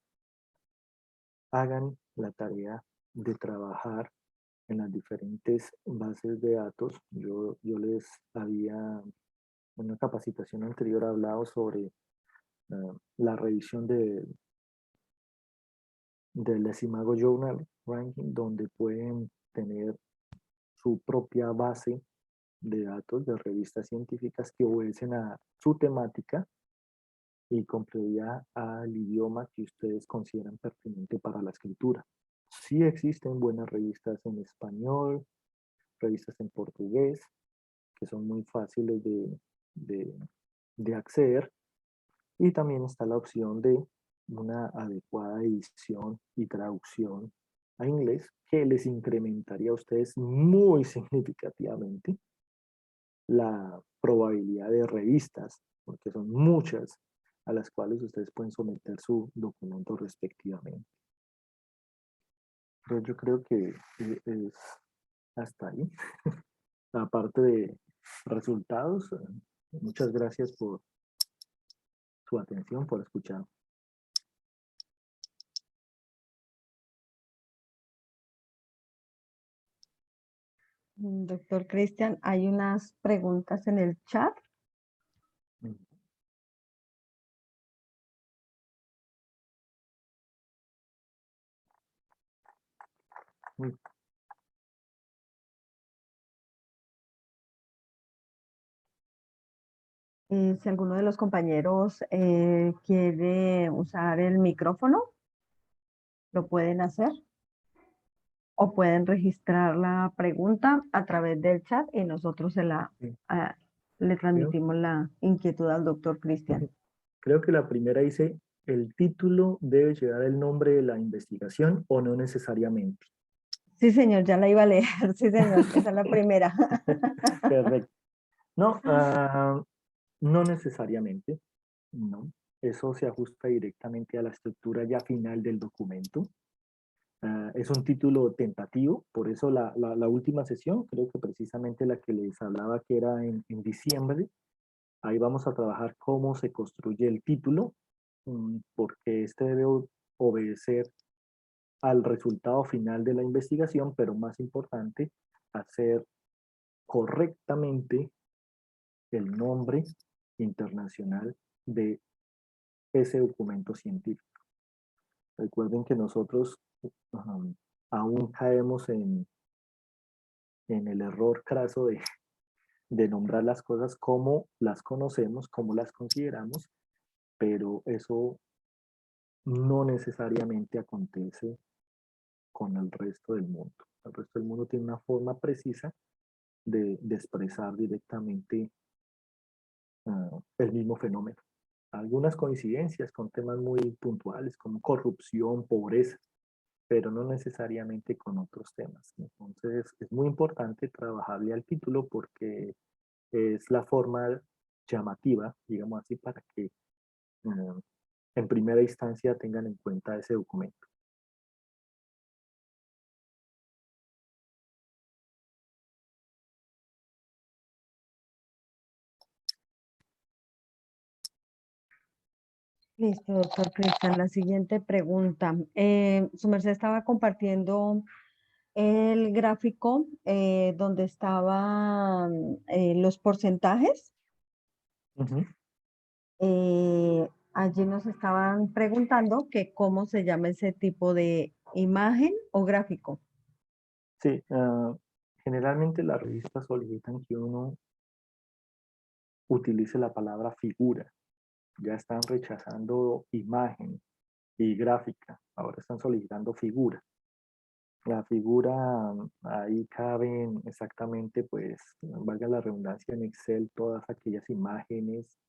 B: hagan la tarea de trabajar en las diferentes bases de datos. Yo les había, en una capacitación anterior, hablado sobre la revisión del Decimago Journal Ranking, donde pueden tener su propia base de datos de revistas científicas que obedecen a su temática y con prioridad al idioma que ustedes consideran pertinente para la escritura. Sí existen buenas revistas en español, revistas en portugués, que son muy fáciles de acceder, y también está la opción de una adecuada edición y traducción a inglés que les incrementaría a ustedes muy significativamente la probabilidad de revistas, porque son muchas a las cuales ustedes pueden someter su documento respectivamente. Pero yo creo que es hasta ahí. Aparte de resultados, muchas gracias por su atención, por escuchar.
A: Doctor Cristian, hay unas preguntas en el chat. Si alguno de los compañeros quiere usar el micrófono, lo pueden hacer. O pueden registrar la pregunta a través del chat y nosotros le transmitimos la inquietud al doctor Cristian.
B: Creo que la primera dice, ¿el título debe llevar el nombre de la investigación o no necesariamente?
A: Sí, señor, ya la iba a leer. Sí, señor, esa es la primera.
B: Perfecto. No, no necesariamente. ¿no? Eso se ajusta directamente a la estructura ya final del documento. Es un título tentativo, por eso la última sesión, creo que precisamente la que les hablaba que era en diciembre, ahí vamos a trabajar cómo se construye el título, porque este debe obedecer al resultado final de la investigación, pero más importante, hacer correctamente el nombre internacional de ese documento científico. Recuerden que nosotros aún caemos en el error craso de nombrar las cosas como las conocemos, como las consideramos, pero eso no necesariamente acontece con el resto del mundo. El resto del mundo tiene una forma precisa de expresar directamente el mismo fenómeno. Algunas coincidencias con temas muy puntuales como corrupción, pobreza, pero no necesariamente con otros temas. Entonces es muy importante trabajarle al título porque es la forma llamativa, digamos así, para que en primera instancia tengan en cuenta ese documento.
A: Listo, doctor Cristian. La siguiente pregunta. Su merced estaba compartiendo el gráfico donde estaban los porcentajes.
B: Ujú.
A: Allí nos estaban preguntando que cómo se llama ese tipo de imagen o gráfico.
B: Sí, generalmente las revistas solicitan que uno utilice la palabra figura. Ya están rechazando imagen y gráfica, ahora están solicitando figura. La figura, ahí caben exactamente, pues, valga la redundancia en Excel, todas aquellas imágenes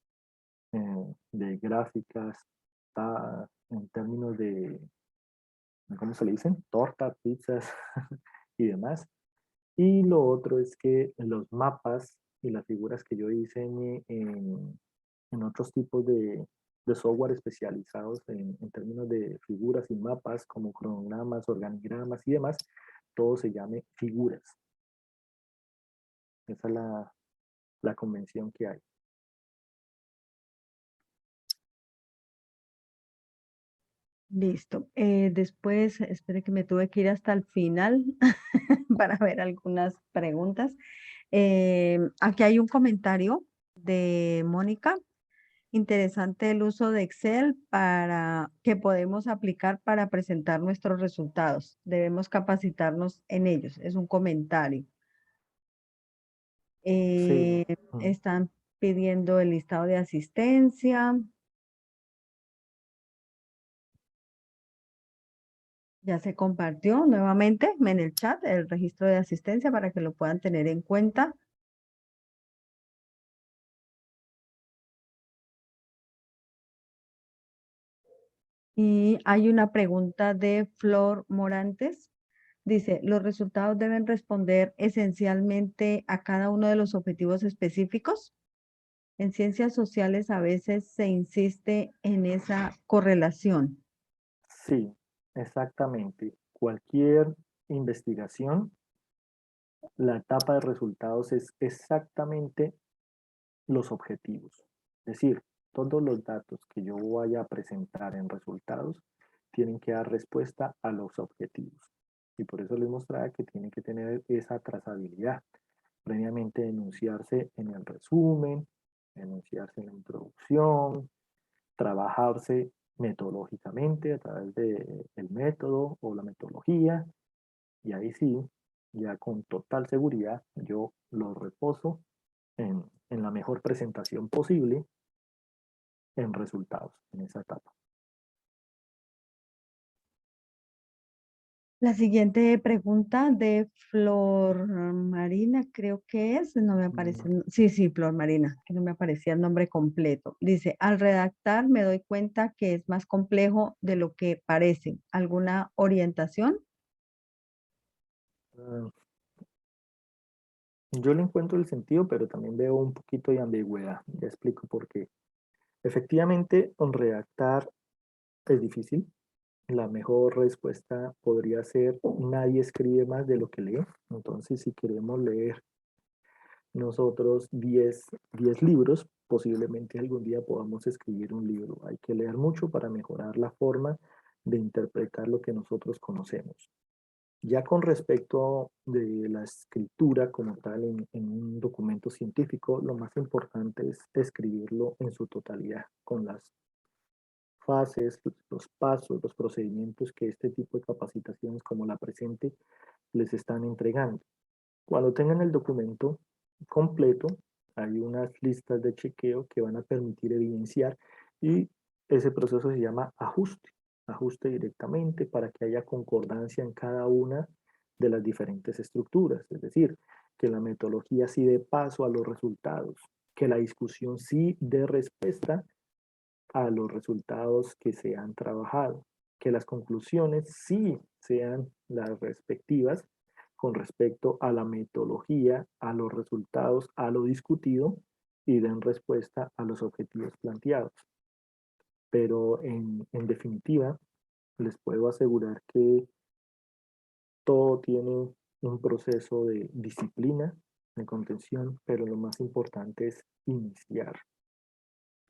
B: de gráficas, en términos de, ¿cómo se le dicen? Tortas, pizzas y demás. Y lo otro es que los mapas y las figuras que yo diseñé en otros tipos de software especializados en términos de figuras y mapas como cronogramas, organigramas y demás, todo se llame figuras. Esa es la convención que hay.
A: Listo. Después, espere que me tuve que ir hasta el final para ver algunas preguntas. Aquí hay un comentario de Mónica. Interesante el uso de Excel para que podemos aplicar para presentar nuestros resultados. Debemos capacitarnos en ellos. Es un comentario.
B: Sí,
A: Están pidiendo el listado de asistencia. Ya se compartió nuevamente en el chat el registro de asistencia para que lo puedan tener en cuenta. Y hay una pregunta de Flor Morantes. Dice, ¿los resultados deben responder esencialmente a cada uno de los objetivos específicos? En ciencias sociales a veces se insiste en esa correlación.
B: sí, exactamente. Cualquier investigación, la etapa de resultados es exactamente los objetivos. Es decir, todos los datos que yo vaya a presentar en resultados tienen que dar respuesta a los objetivos. Y por eso les mostraba que tienen que tener esa trazabilidad. Previamente enunciarse en el resumen, enunciarse en la introducción, trabajarse metodológicamente a través del método o la metodología. Y ahí sí, ya con total seguridad, yo lo reposo en la mejor presentación posible en resultados en esa etapa.
A: La siguiente pregunta de Flor Marina, creo que es, no me aparece,
B: Mm,
A: sí, sí, Flor Marina, que no me aparecía el nombre completo. Dice, al redactar me doy cuenta que es más complejo de lo que parece. ¿Alguna orientación?
B: ah, yo le encuentro el sentido, pero también veo un poquito de ambigüedad. Ya explico por qué. Efectivamente, redactar es difícil. La mejor respuesta podría ser nadie escribe más de lo que lee. Entonces, si queremos leer nosotros 10 libros, posiblemente algún día podamos escribir un libro. Hay que leer mucho para mejorar la forma de interpretar lo que nosotros conocemos. Ya con respecto de la escritura como tal en un documento científico, lo más importante es escribirlo en su totalidad, con las fases, los pasos, los procedimientos que este tipo de capacitaciones como la presente les están entregando. Cuando tengan el documento completo, hay unas listas de chequeo que van a permitir evidenciar y ese proceso se llama ajuste. Ajuste directamente para que haya concordancia en cada una de las diferentes estructuras. Es decir, que la metodología sí dé paso a los resultados, que la discusión sí dé respuesta a los resultados que se han trabajado, que las conclusiones sí sean las respectivas con respecto a la metodología, a los resultados, a lo discutido y den respuesta a los objetivos planteados. Pero en definitiva, les puedo asegurar que todo tiene un proceso de disciplina, de contención, pero lo más importante es iniciar.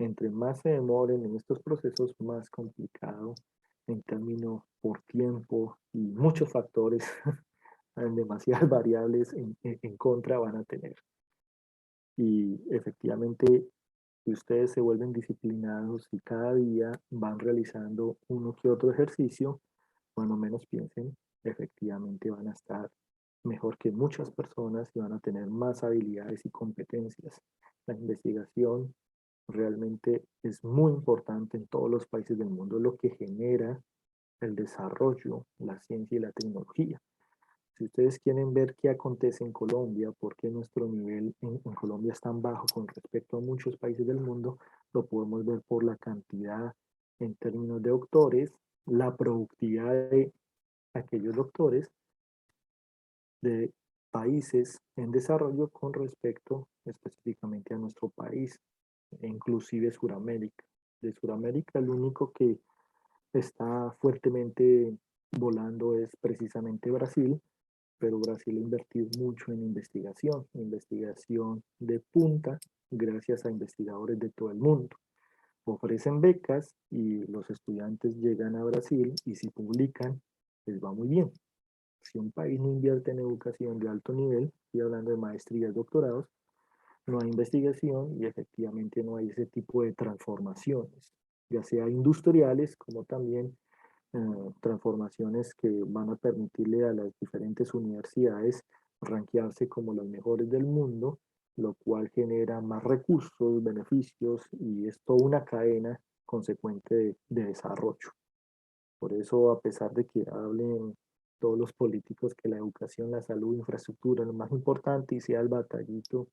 B: Entre más se demoren en estos procesos, más complicado en términos por tiempo y muchos factores, demasiadas variables en contra van a tener. Y efectivamente, si ustedes se vuelven disciplinados y cada día van realizando uno que otro ejercicio, cuando menos piensen, efectivamente van a estar mejor que muchas personas y van a tener más habilidades y competencias. La investigación realmente es muy importante en todos los países del mundo, lo que genera el desarrollo, la ciencia y la tecnología. Si ustedes quieren ver qué acontece en Colombia, por qué nuestro nivel en Colombia es tan bajo con respecto a muchos países del mundo, lo podemos ver por la cantidad en términos de doctores, la productividad de aquellos doctores de países en desarrollo con respecto específicamente a nuestro país, e inclusive Suramérica. De Suramérica, el único que está fuertemente volando es precisamente Brasil, pero Brasil ha invertido mucho en investigación de punta, gracias a investigadores de todo el mundo. Ofrecen becas y los estudiantes llegan a Brasil y si publican, les va muy bien. Si un país no invierte en educación de alto nivel, estoy hablando de maestrías, doctorados, no hay investigación y efectivamente no hay ese tipo de transformaciones, ya sea industriales como también transformaciones que van a permitirle a las diferentes universidades rankearse como las mejores del mundo, lo cual genera más recursos, beneficios y es toda una cadena consecuente de desarrollo. Por eso, a pesar de que hablen todos los políticos que la educación, la salud, infraestructura, lo más importante y sea el batallito,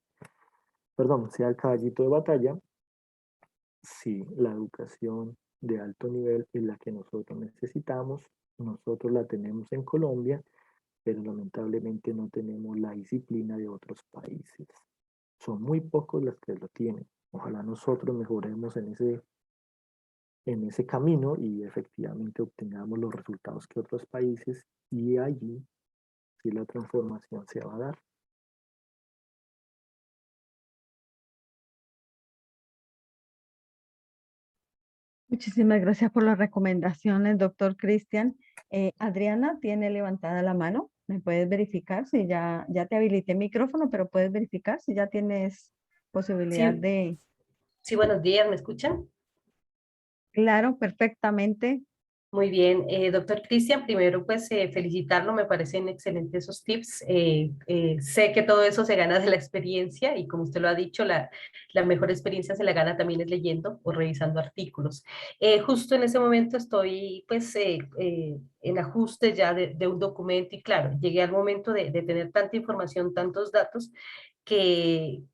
B: perdón, sea el caballito de batalla, sí, la educación de alto nivel es la que nosotros necesitamos, nosotros la tenemos en Colombia, pero lamentablemente no tenemos la disciplina de otros países. Son muy pocos los que lo tienen. Ojalá nosotros mejoremos en ese camino y efectivamente obtengamos los resultados que otros países y allí sí la transformación se va a dar.
A: Muchísimas gracias por las recomendaciones, doctor Cristian. Adriana tiene levantada la mano. ¿Me puedes verificar si ya te habilité el micrófono, pero puedes verificar si ya tienes posibilidad
C: Sí,
A: de...
C: sí, buenos días, ¿me escuchan?
A: Claro, perfectamente.
C: Muy bien, doctor Cristian, primero pues felicitarlo, me parecen excelentes esos tips. Sé que todo eso se gana de la experiencia y como usted lo ha dicho, la mejor experiencia se la gana también es leyendo o revisando artículos. Justo en ese momento estoy pues en ajuste ya de un documento y claro, llegué al momento de tener tanta información, tantos datos,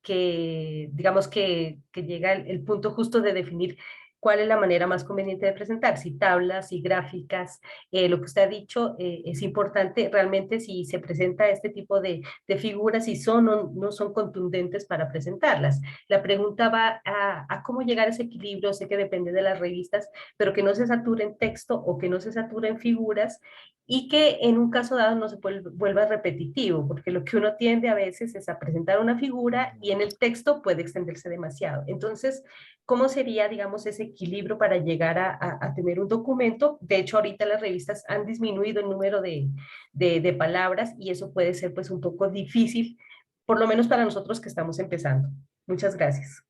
C: digamos que llega el punto justo de definir cuál es la manera más conveniente de presentar, si tablas, si gráficas. Lo que usted ha dicho es importante realmente si se presenta este tipo de figuras, si son o no son contundentes para presentarlas. La pregunta va a cómo llegar a ese equilibrio, sé que depende de las revistas, pero que no se sature en texto o que no se sature en figuras y que en un caso dado no se vuelva repetitivo, porque lo que uno tiende a veces es a presentar una figura y en el texto puede extenderse demasiado. Entonces, ¿cómo sería, digamos, ese equilibrio para llegar a tener un documento? De hecho, ahorita las revistas han disminuido el número de palabras y eso puede ser pues un poco difícil, por lo menos para nosotros que estamos empezando. Muchas gracias.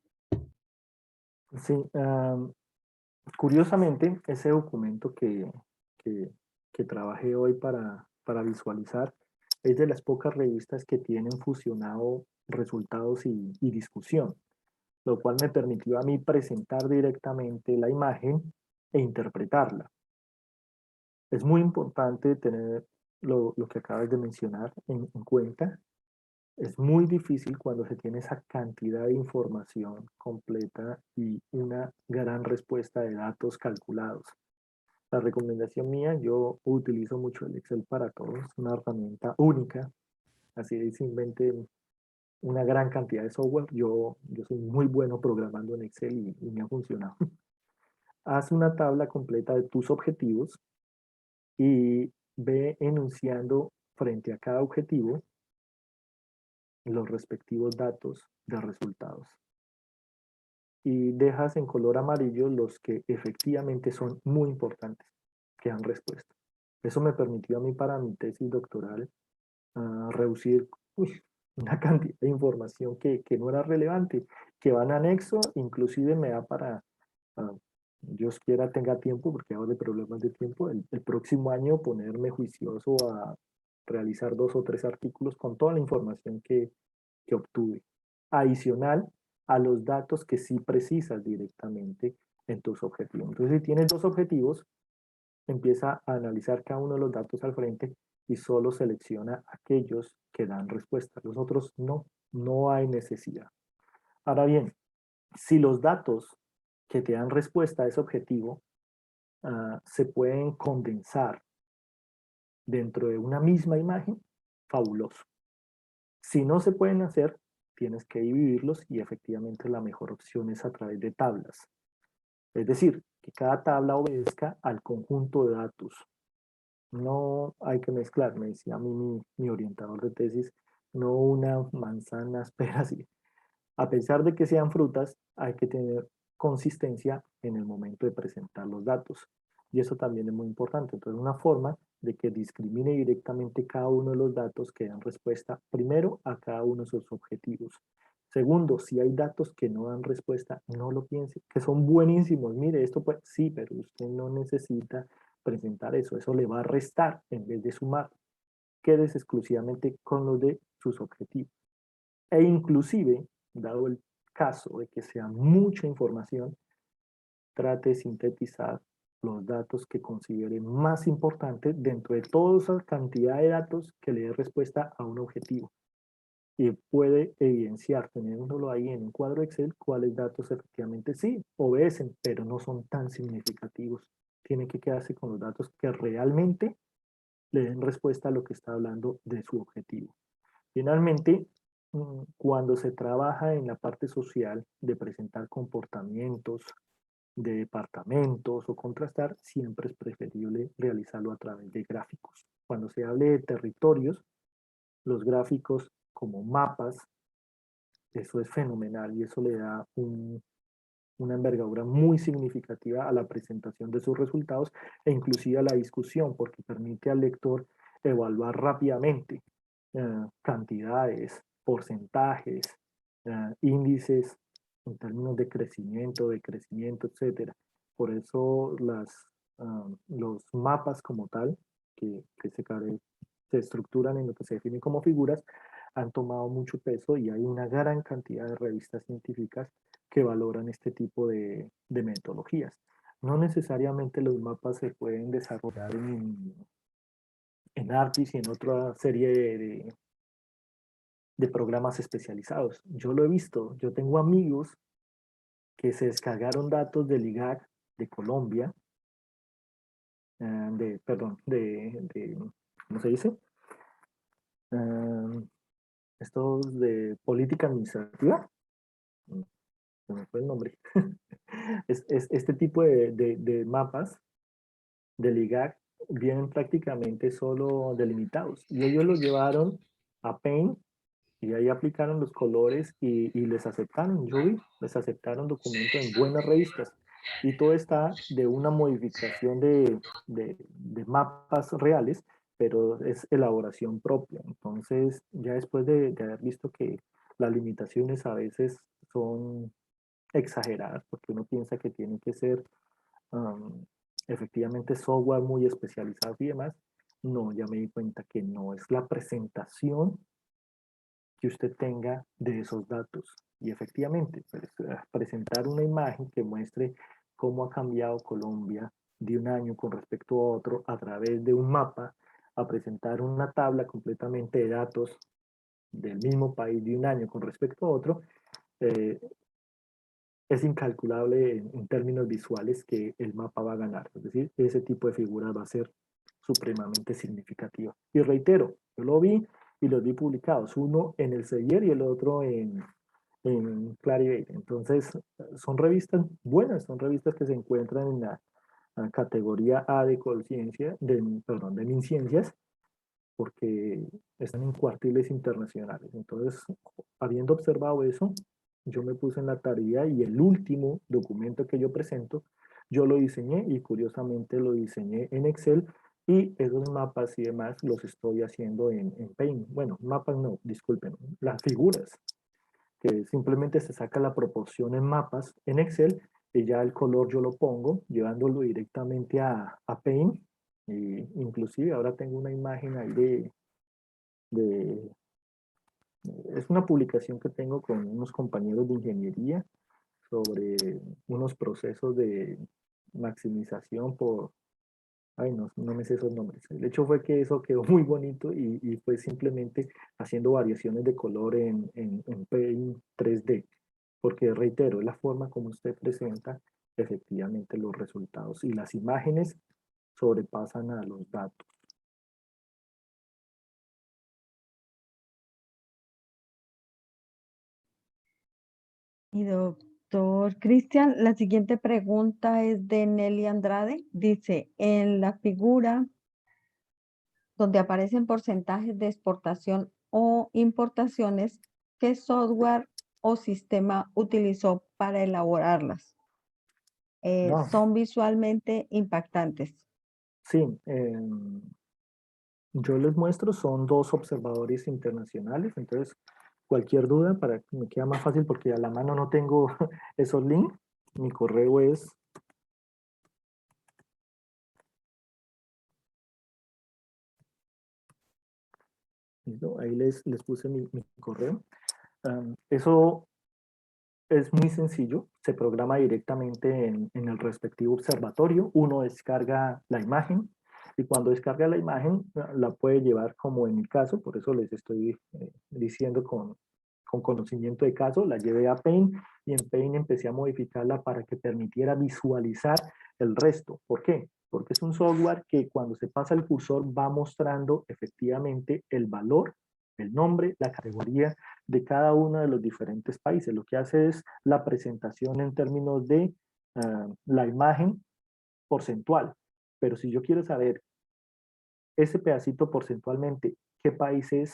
B: Sí, curiosamente, ese documento que, que trabajé hoy para visualizar es de las pocas revistas que tienen fusionado resultados y discusión, lo cual me permitió a mí presentar directamente la imagen e interpretarla. Es muy importante tener lo que acabas de mencionar en cuenta. Es muy difícil cuando se tiene esa cantidad de información completa y una gran respuesta de datos calculados. La recomendación mía, yo utilizo mucho el Excel para todos, una herramienta única, así es, inventen una gran cantidad de software. Yo soy muy bueno programando en Excel y me ha funcionado. Haz una tabla completa de tus objetivos y ve enunciando frente a cada objetivo los respectivos datos de resultados. Y dejas en color amarillo los que efectivamente son muy importantes, que dan respuesta. Eso me permitió a mí para mi tesis doctoral reducir una cantidad de información que no era relevante, que va en anexo, inclusive me da para, Dios quiera tenga tiempo, porque hablo de problemas de tiempo, el próximo año ponerme juicioso a realizar 2 o 3 artículos con toda la información que obtuve, adicional a los datos que sí precisas directamente en tus objetivos. Entonces, si tienes 2 objetivos, empieza a analizar cada uno de los datos al frente y solo selecciona aquellos que dan respuesta. Los otros no hay necesidad. Ahora bien, si los datos que te dan respuesta a ese objetivo se pueden condensar dentro de una misma imagen, fabuloso. Si no se pueden hacer, tienes que dividirlos y efectivamente la mejor opción es a través de tablas. Es decir, que cada tabla obedezca al conjunto de datos. No hay que mezclar, me decía a mí mi orientador de tesis, no una manzana, peras y a pesar de que sean frutas, hay que tener consistencia en el momento de presentar los datos. Y eso también es muy importante. Entonces, una forma de que discrimine directamente cada uno de los datos que dan respuesta, primero, a cada uno de sus objetivos. Segundo, si hay datos que no dan respuesta, no lo piense, que son buenísimos. Mire, esto pues sí, pero usted no necesita presentar eso. Eso le va a restar en vez de sumar. Quédese exclusivamente con los de sus objetivos. E inclusive, dado el caso de que sea mucha información, trate de sintetizar los datos que considere más importantes dentro de toda esa cantidad de datos que le dé respuesta a un objetivo. Y puede evidenciar, teniéndolo ahí en un cuadro Excel, cuáles datos efectivamente sí obedecen, pero no son tan significativos. Tiene que quedarse con los datos que realmente le den respuesta a lo que está hablando de su objetivo. Finalmente, cuando se trabaja en la parte social de presentar comportamientos de departamentos o contrastar, siempre es preferible realizarlo a través de gráficos. Cuando se hable de territorios, los gráficos como mapas, eso es fenomenal y eso le da una envergadura muy significativa a la presentación de sus resultados e inclusive a la discusión, porque permite al lector evaluar rápidamente cantidades, porcentajes, índices en términos de crecimiento, etcétera. Por eso los mapas como tal, que se estructuran en lo que se define como figuras, han tomado mucho peso y hay una gran cantidad de revistas científicas que valoran este tipo de metodologías. No necesariamente los mapas se pueden desarrollar en ARTIS y en otra serie de programas especializados. Yo lo he visto, yo tengo amigos que se descargaron datos del IGAC de Colombia, perdón, ¿cómo se dice? Estos de política administrativa, se me fue el nombre. Es este tipo de mapas del IGAC vienen prácticamente solo delimitados y ellos lo llevaron a Paint y ahí aplicaron los colores y les aceptaron, yo vi, les aceptaron documentos en buenas revistas y todo está de una modificación de mapas reales, pero es elaboración propia. Entonces, ya después de haber visto que las limitaciones a veces son exageradas, porque uno piensa que tiene que ser um, efectivamente software muy especializado y demás, no, ya me di cuenta que no, es la presentación que usted tenga de esos datos. Y efectivamente, pues, presentar una imagen que muestre cómo ha cambiado Colombia de un año con respecto a otro a través de un mapa, a presentar una tabla completamente de datos del mismo país de un año con respecto a otro, eh, es incalculable en términos visuales que el mapa va a ganar. Es decir, ese tipo de figura va a ser supremamente significativa. Y reitero, yo lo vi y los vi publicados, uno en el Sevier y el otro en Clarivate. Entonces, son revistas buenas, son revistas que se encuentran en la categoría A de conciencia, perdón, de MinCiencias, porque están en cuartiles internacionales. Entonces, habiendo observado eso, yo me puse en la tarea y el último documento que yo presento, yo lo diseñé y curiosamente lo diseñé en Excel y esos mapas y demás los estoy haciendo en Paint. Bueno, mapas no, disculpen, las figuras, que simplemente se saca la proporción en mapas en Excel y ya el color yo lo pongo llevándolo directamente a Paint. Y inclusive ahora tengo una imagen ahí de, es una publicación que tengo con unos compañeros de ingeniería sobre unos procesos de maximización por, ay no, no me sé esos nombres. El hecho fue que eso quedó muy bonito y fue simplemente haciendo variaciones de color en Paint 3D, porque reitero, es la forma como usted presenta efectivamente los resultados y las imágenes sobrepasan a los datos.
A: Y doctor Cristian, la siguiente pregunta es de Nelly Andrade. Dice, en la figura donde aparecen porcentajes de exportación o importaciones, ¿qué software o sistema utilizó para elaborarlas?
B: No,
A: Son visualmente impactantes.
B: sí, yo les muestro, son dos observadores internacionales, entonces cualquier duda, para que me queda más fácil porque a la mano no tengo esos links, mi correo es ¿listo? Ahí les puse mi correo. Eso es muy sencillo, se programa directamente en el respectivo observatorio, uno descarga la imagen y cuando descarga la imagen la puede llevar como en mi caso, por eso les estoy diciendo con conocimiento de caso, la llevé a Paint y en Paint empecé a modificarla para que permitiera visualizar el resto. ¿Por qué? Porque es un software que cuando se pasa el cursor va mostrando efectivamente el valor, el nombre, la categoría de cada uno de los diferentes países. Lo que hace es la presentación en términos de la imagen porcentual. Pero si yo quiero saber ese pedacito porcentualmente, qué país es,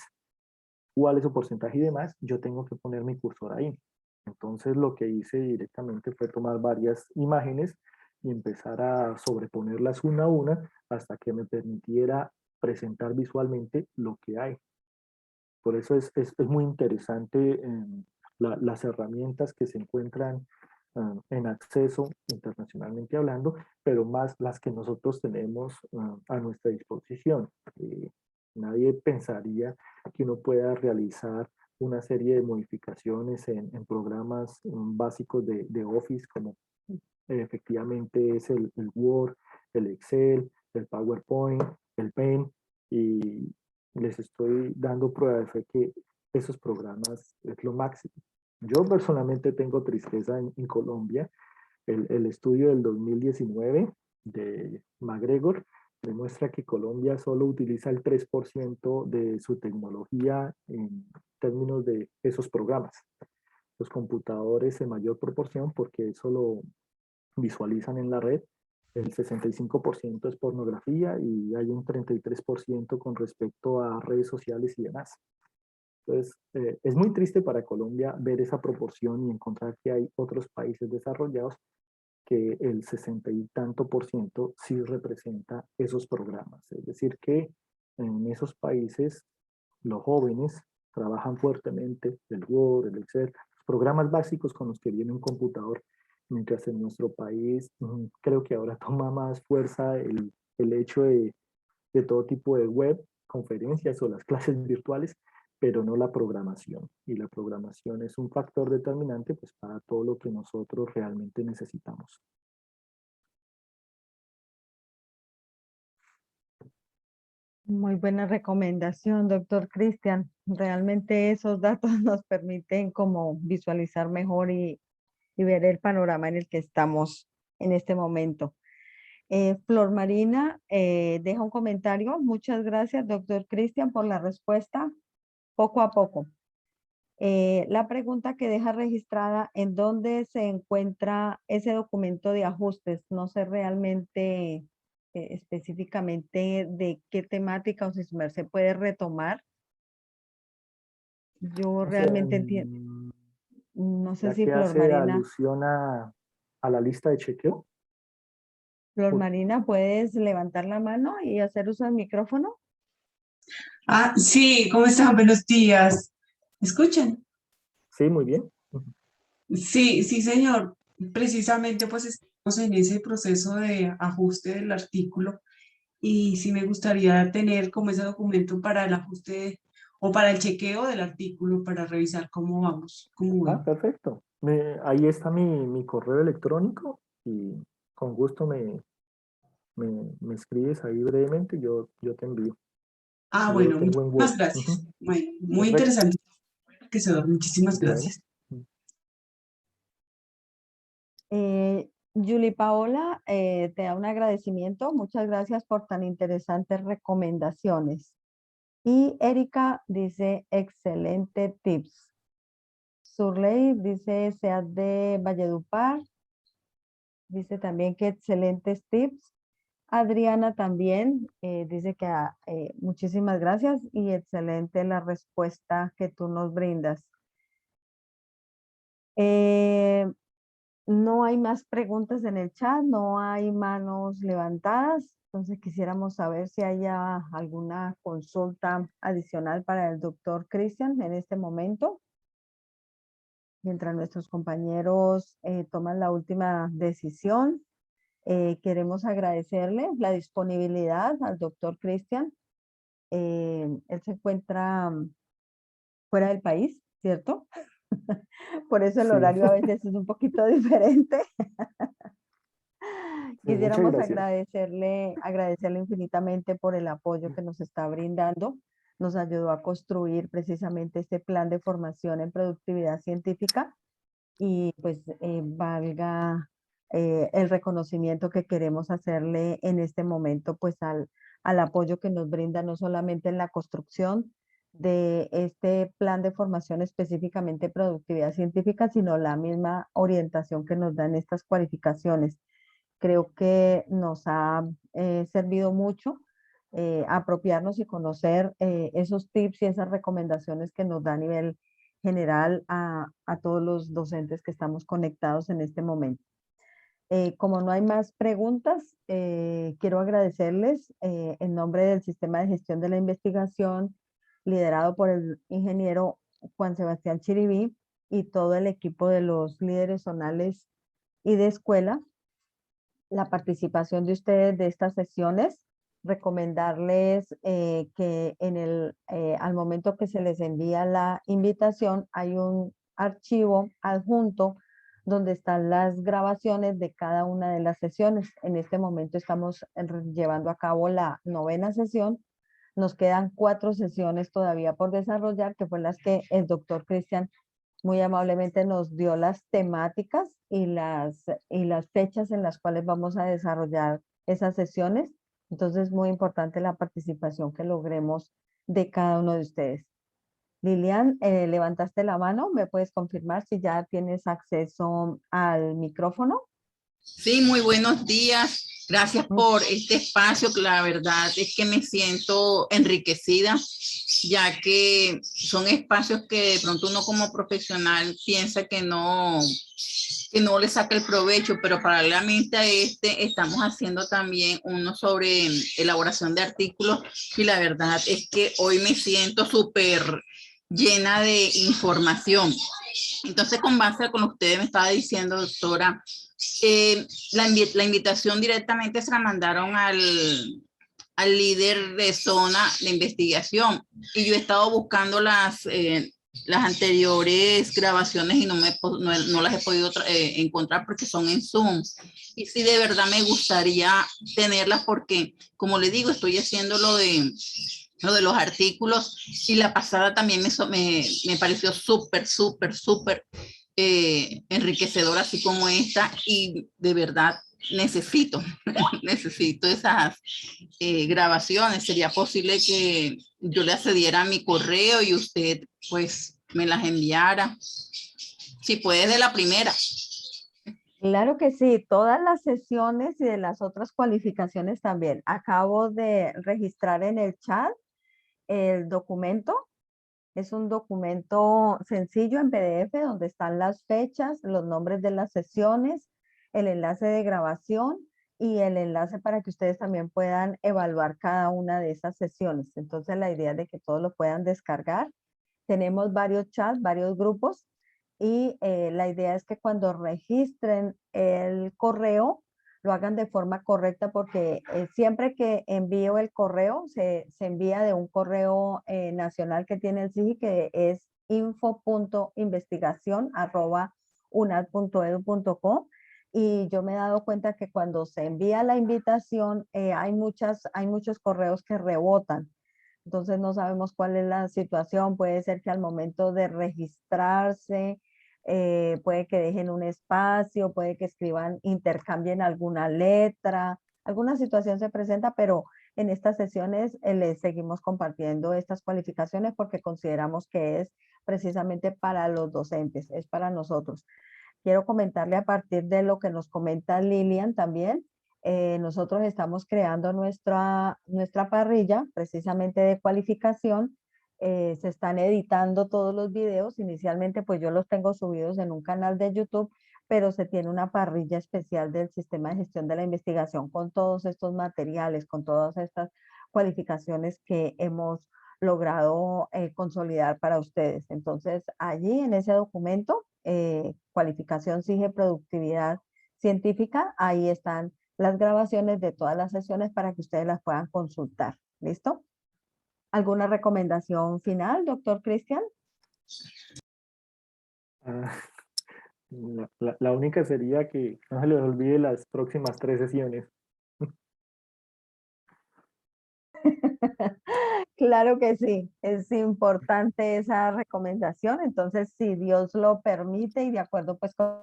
B: cuál es su porcentaje y demás, yo tengo que poner mi cursor ahí. Entonces lo que hice directamente fue tomar varias imágenes y empezar a sobreponerlas una a una hasta que me permitiera presentar visualmente lo que hay. Por eso es muy interesante las herramientas que se encuentran en acceso internacionalmente hablando, pero más las que nosotros tenemos a nuestra disposición. Nadie pensaría que uno pueda realizar una serie de modificaciones en programas básicos de Office, como efectivamente es el Word, el Excel, el PowerPoint, el Paint, y les estoy dando prueba de fe que esos programas es lo máximo. Yo personalmente tengo tristeza en Colombia. El estudio del 2019 de McGregor demuestra que Colombia solo utiliza el 3% de su tecnología en términos de esos programas. Los computadores en mayor proporción, porque eso lo visualizan en la red, el 65% es pornografía y hay un 33% con respecto a redes sociales y demás. Entonces, es muy triste para Colombia ver esa proporción y encontrar que hay otros países desarrollados que el 60 y tanto por ciento sí representa esos programas. Es decir, que en esos países los jóvenes trabajan fuertemente el Word, el Excel, los programas básicos con los que viene un computador, mientras en nuestro país creo que ahora toma más fuerza el hecho de todo tipo de web, conferencias o las clases virtuales, pero no la programación. Y la programación es un factor determinante pues, para todo lo que nosotros realmente necesitamos.
A: Muy buena recomendación, doctor Cristian. Realmente esos datos nos permiten como visualizar mejor y ver el panorama en el que estamos en este momento. Flor Marina deja un comentario. Muchas gracias, doctor Cristian, por la respuesta. Poco a poco. La pregunta que deja registrada, ¿en dónde se encuentra ese documento de ajustes? No sé realmente específicamente de qué temática o si se puede retomar. Yo
B: O sea,
A: realmente entiendo. No sé
B: ya
A: si
B: que
A: Flor
B: hace
A: Marina.
B: alusión a la lista de chequeo.
A: Flor
B: Por-
A: Marina, ¿puedes levantar la mano y hacer uso del micrófono?
D: Ah, sí, ¿cómo están? Buenos días. ¿Me escuchan?
B: Sí, muy bien.
D: Sí, sí, señor. Precisamente, pues estamos en ese proceso de ajuste del artículo y sí me gustaría tener como ese documento para el ajuste o para el chequeo del artículo para revisar cómo vamos, cómo
B: Ah,
D: va.
B: perfecto. Ahí está mi correo electrónico y con gusto me escribes ahí brevemente y yo te envío.
D: Ah,
B: Yo lo
D: bueno,
B: tengo en Word.
D: muchísimas gracias. Muy, muy
B: Perfecto.
D: interesante. Que se da. Muchísimas
B: Bueno.
D: gracias.
A: Julie Paola te da un agradecimiento. Muchas gracias por tan interesantes recomendaciones. Y Erika dice, excelente tips. Surley dice, Seat de Valledupar. Dice también que excelentes tips. Adriana también dice que muchísimas gracias y excelente la respuesta que tú nos brindas. No hay más preguntas en el chat, no hay manos levantadas. Entonces quisiéramos saber si hay alguna consulta adicional para el doctor Cristian en este momento, mientras nuestros compañeros toman la última decisión. Queremos agradecerle la disponibilidad al doctor Cristian. Él se encuentra fuera del país, ¿cierto? Por eso el
B: Sí,
A: horario a veces es un poquito diferente.
B: sí, muchas
A: Quisiéramos
B: gracias.
A: agradecerle infinitamente por el apoyo que nos está brindando. Nos ayudó a construir precisamente este plan de formación en productividad científica y pues valga el reconocimiento que queremos hacerle en este momento pues al apoyo que nos brinda no solamente en la construcción de este plan de formación específicamente productividad científica, sino la misma orientación que nos dan estas cualificaciones. Creo que nos ha servido mucho apropiarnos y conocer esos tips y esas recomendaciones que nos da a nivel general a todos los docentes que estamos conectados en este momento. Como no hay más preguntas, quiero agradecerles en nombre del Sistema de Gestión de la Investigación, liderado por el ingeniero Juan Sebastián Chiribí y todo el equipo de los líderes zonales y de escuela, la participación de ustedes de estas sesiones, recomendarles que al momento que se les envía la invitación hay un archivo adjunto donde están las grabaciones de cada una de las sesiones. En este momento estamos llevando a cabo la 9ª sesión. Nos quedan 4 sesiones todavía por desarrollar, que fue las que el doctor Cristian muy amablemente nos dio las temáticas y las fechas en las cuales vamos a desarrollar esas sesiones. Entonces, muy importante la participación que logremos de cada uno de ustedes. Lilian, levantaste la mano, ¿me puedes confirmar si ya tienes acceso al micrófono?
E: Sí, muy buenos días. Gracias por este espacio, que la verdad es que me siento enriquecida, ya que son espacios que de pronto uno como profesional piensa que no le saca el provecho, pero paralelamente a este estamos haciendo también uno sobre elaboración de artículos y la verdad es que hoy me siento súper llena de información. Entonces, con base a lo que usted me estaba diciendo, doctora, la invitación directamente se la mandaron al líder de zona de investigación y yo he estado buscando las anteriores grabaciones y no las he podido encontrar porque son en Zoom. Y sí, de verdad me gustaría tenerlas porque, como le digo, estoy haciendo lo de los artículos y la pasada también me pareció súper enriquecedora, así como esta, y de verdad necesito esas grabaciones. ¿Sería posible que yo le accediera a mi correo y usted pues me las enviara? Si puede, de la primera.
A: Claro que sí, todas las sesiones y de las otras cualificaciones también. Acabo de registrar en el chat el documento. Es un documento sencillo en PDF donde están las fechas, los nombres de las sesiones, el enlace de grabación y el enlace para que ustedes también puedan evaluar cada una de esas sesiones. Entonces la idea es de que todos lo puedan descargar. Tenemos varios chats, varios grupos y la idea es que cuando registren el correo lo hagan de forma correcta porque siempre que envío el correo se envía de un correo nacional que tiene el SIGI que es info.investigación@unad.edu.co y yo me he dado cuenta que cuando se envía la invitación hay muchos correos que rebotan. Entonces no sabemos cuál es la situación. Puede ser que al momento de registrarse, puede que dejen un espacio, puede que escriban, intercambien alguna letra, alguna situación se presenta, pero en estas sesiones les seguimos compartiendo estas cualificaciones porque consideramos que es precisamente para los docentes, es para nosotros. Quiero comentarle a partir de lo que nos comenta Lilian también, nosotros estamos creando nuestra parrilla precisamente de cualificación. Se están editando todos los videos. Inicialmente pues yo los tengo subidos en un canal de YouTube, pero se tiene una parrilla especial del sistema de gestión de la investigación con todos estos materiales, con todas estas cualificaciones que hemos logrado consolidar para ustedes. Entonces allí en ese documento, cualificación SIGE Productividad Científica, ahí están las grabaciones de todas las sesiones para que ustedes las puedan consultar. ¿Listo? ¿Alguna recomendación final, doctor Cristian?
B: La única sería que no se les olvide las próximas 3 sesiones.
A: Claro que sí, es importante esa recomendación. Entonces, si Dios lo permite y de acuerdo pues con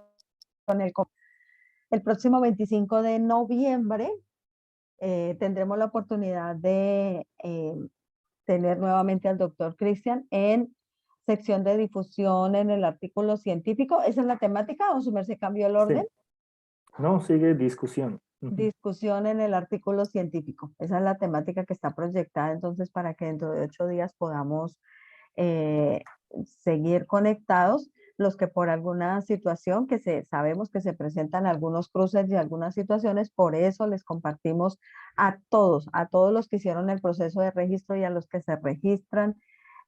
A: el próximo 25 de noviembre, tendremos la oportunidad de tener nuevamente al doctor Cristian en sección de difusión en el artículo científico. ¿Esa es la temática o su merced cambió el orden?
B: Sí. No, sigue discusión.
A: Discusión en el artículo científico. Esa es la temática que está proyectada entonces para que dentro de 8 días podamos seguir conectados. Los que por alguna situación sabemos que se presentan algunos cruces y algunas situaciones, por eso les compartimos a todos los que hicieron el proceso de registro y a los que se registran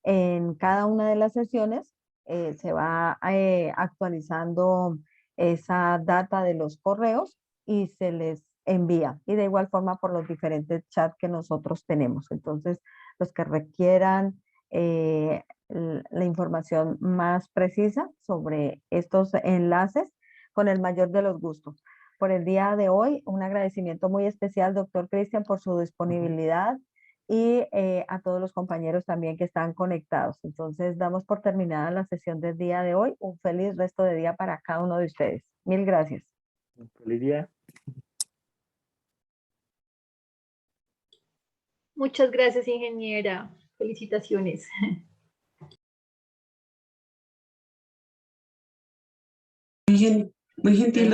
A: en cada una de las sesiones, se va actualizando esa data de los correos y se les envía. Y de igual forma por los diferentes chats que nosotros tenemos. Entonces, los que requieran la información más precisa sobre estos enlaces, con el mayor de los gustos. Por el día de hoy, un agradecimiento muy especial, doctor Cristian, por su disponibilidad y a todos los compañeros también que están conectados. Entonces, damos por terminada la sesión del día de hoy. Un feliz resto de día para cada uno de ustedes. Mil gracias.
B: Feliz día.
F: Muchas gracias, ingeniera. Felicitaciones.
D: Muy gentil.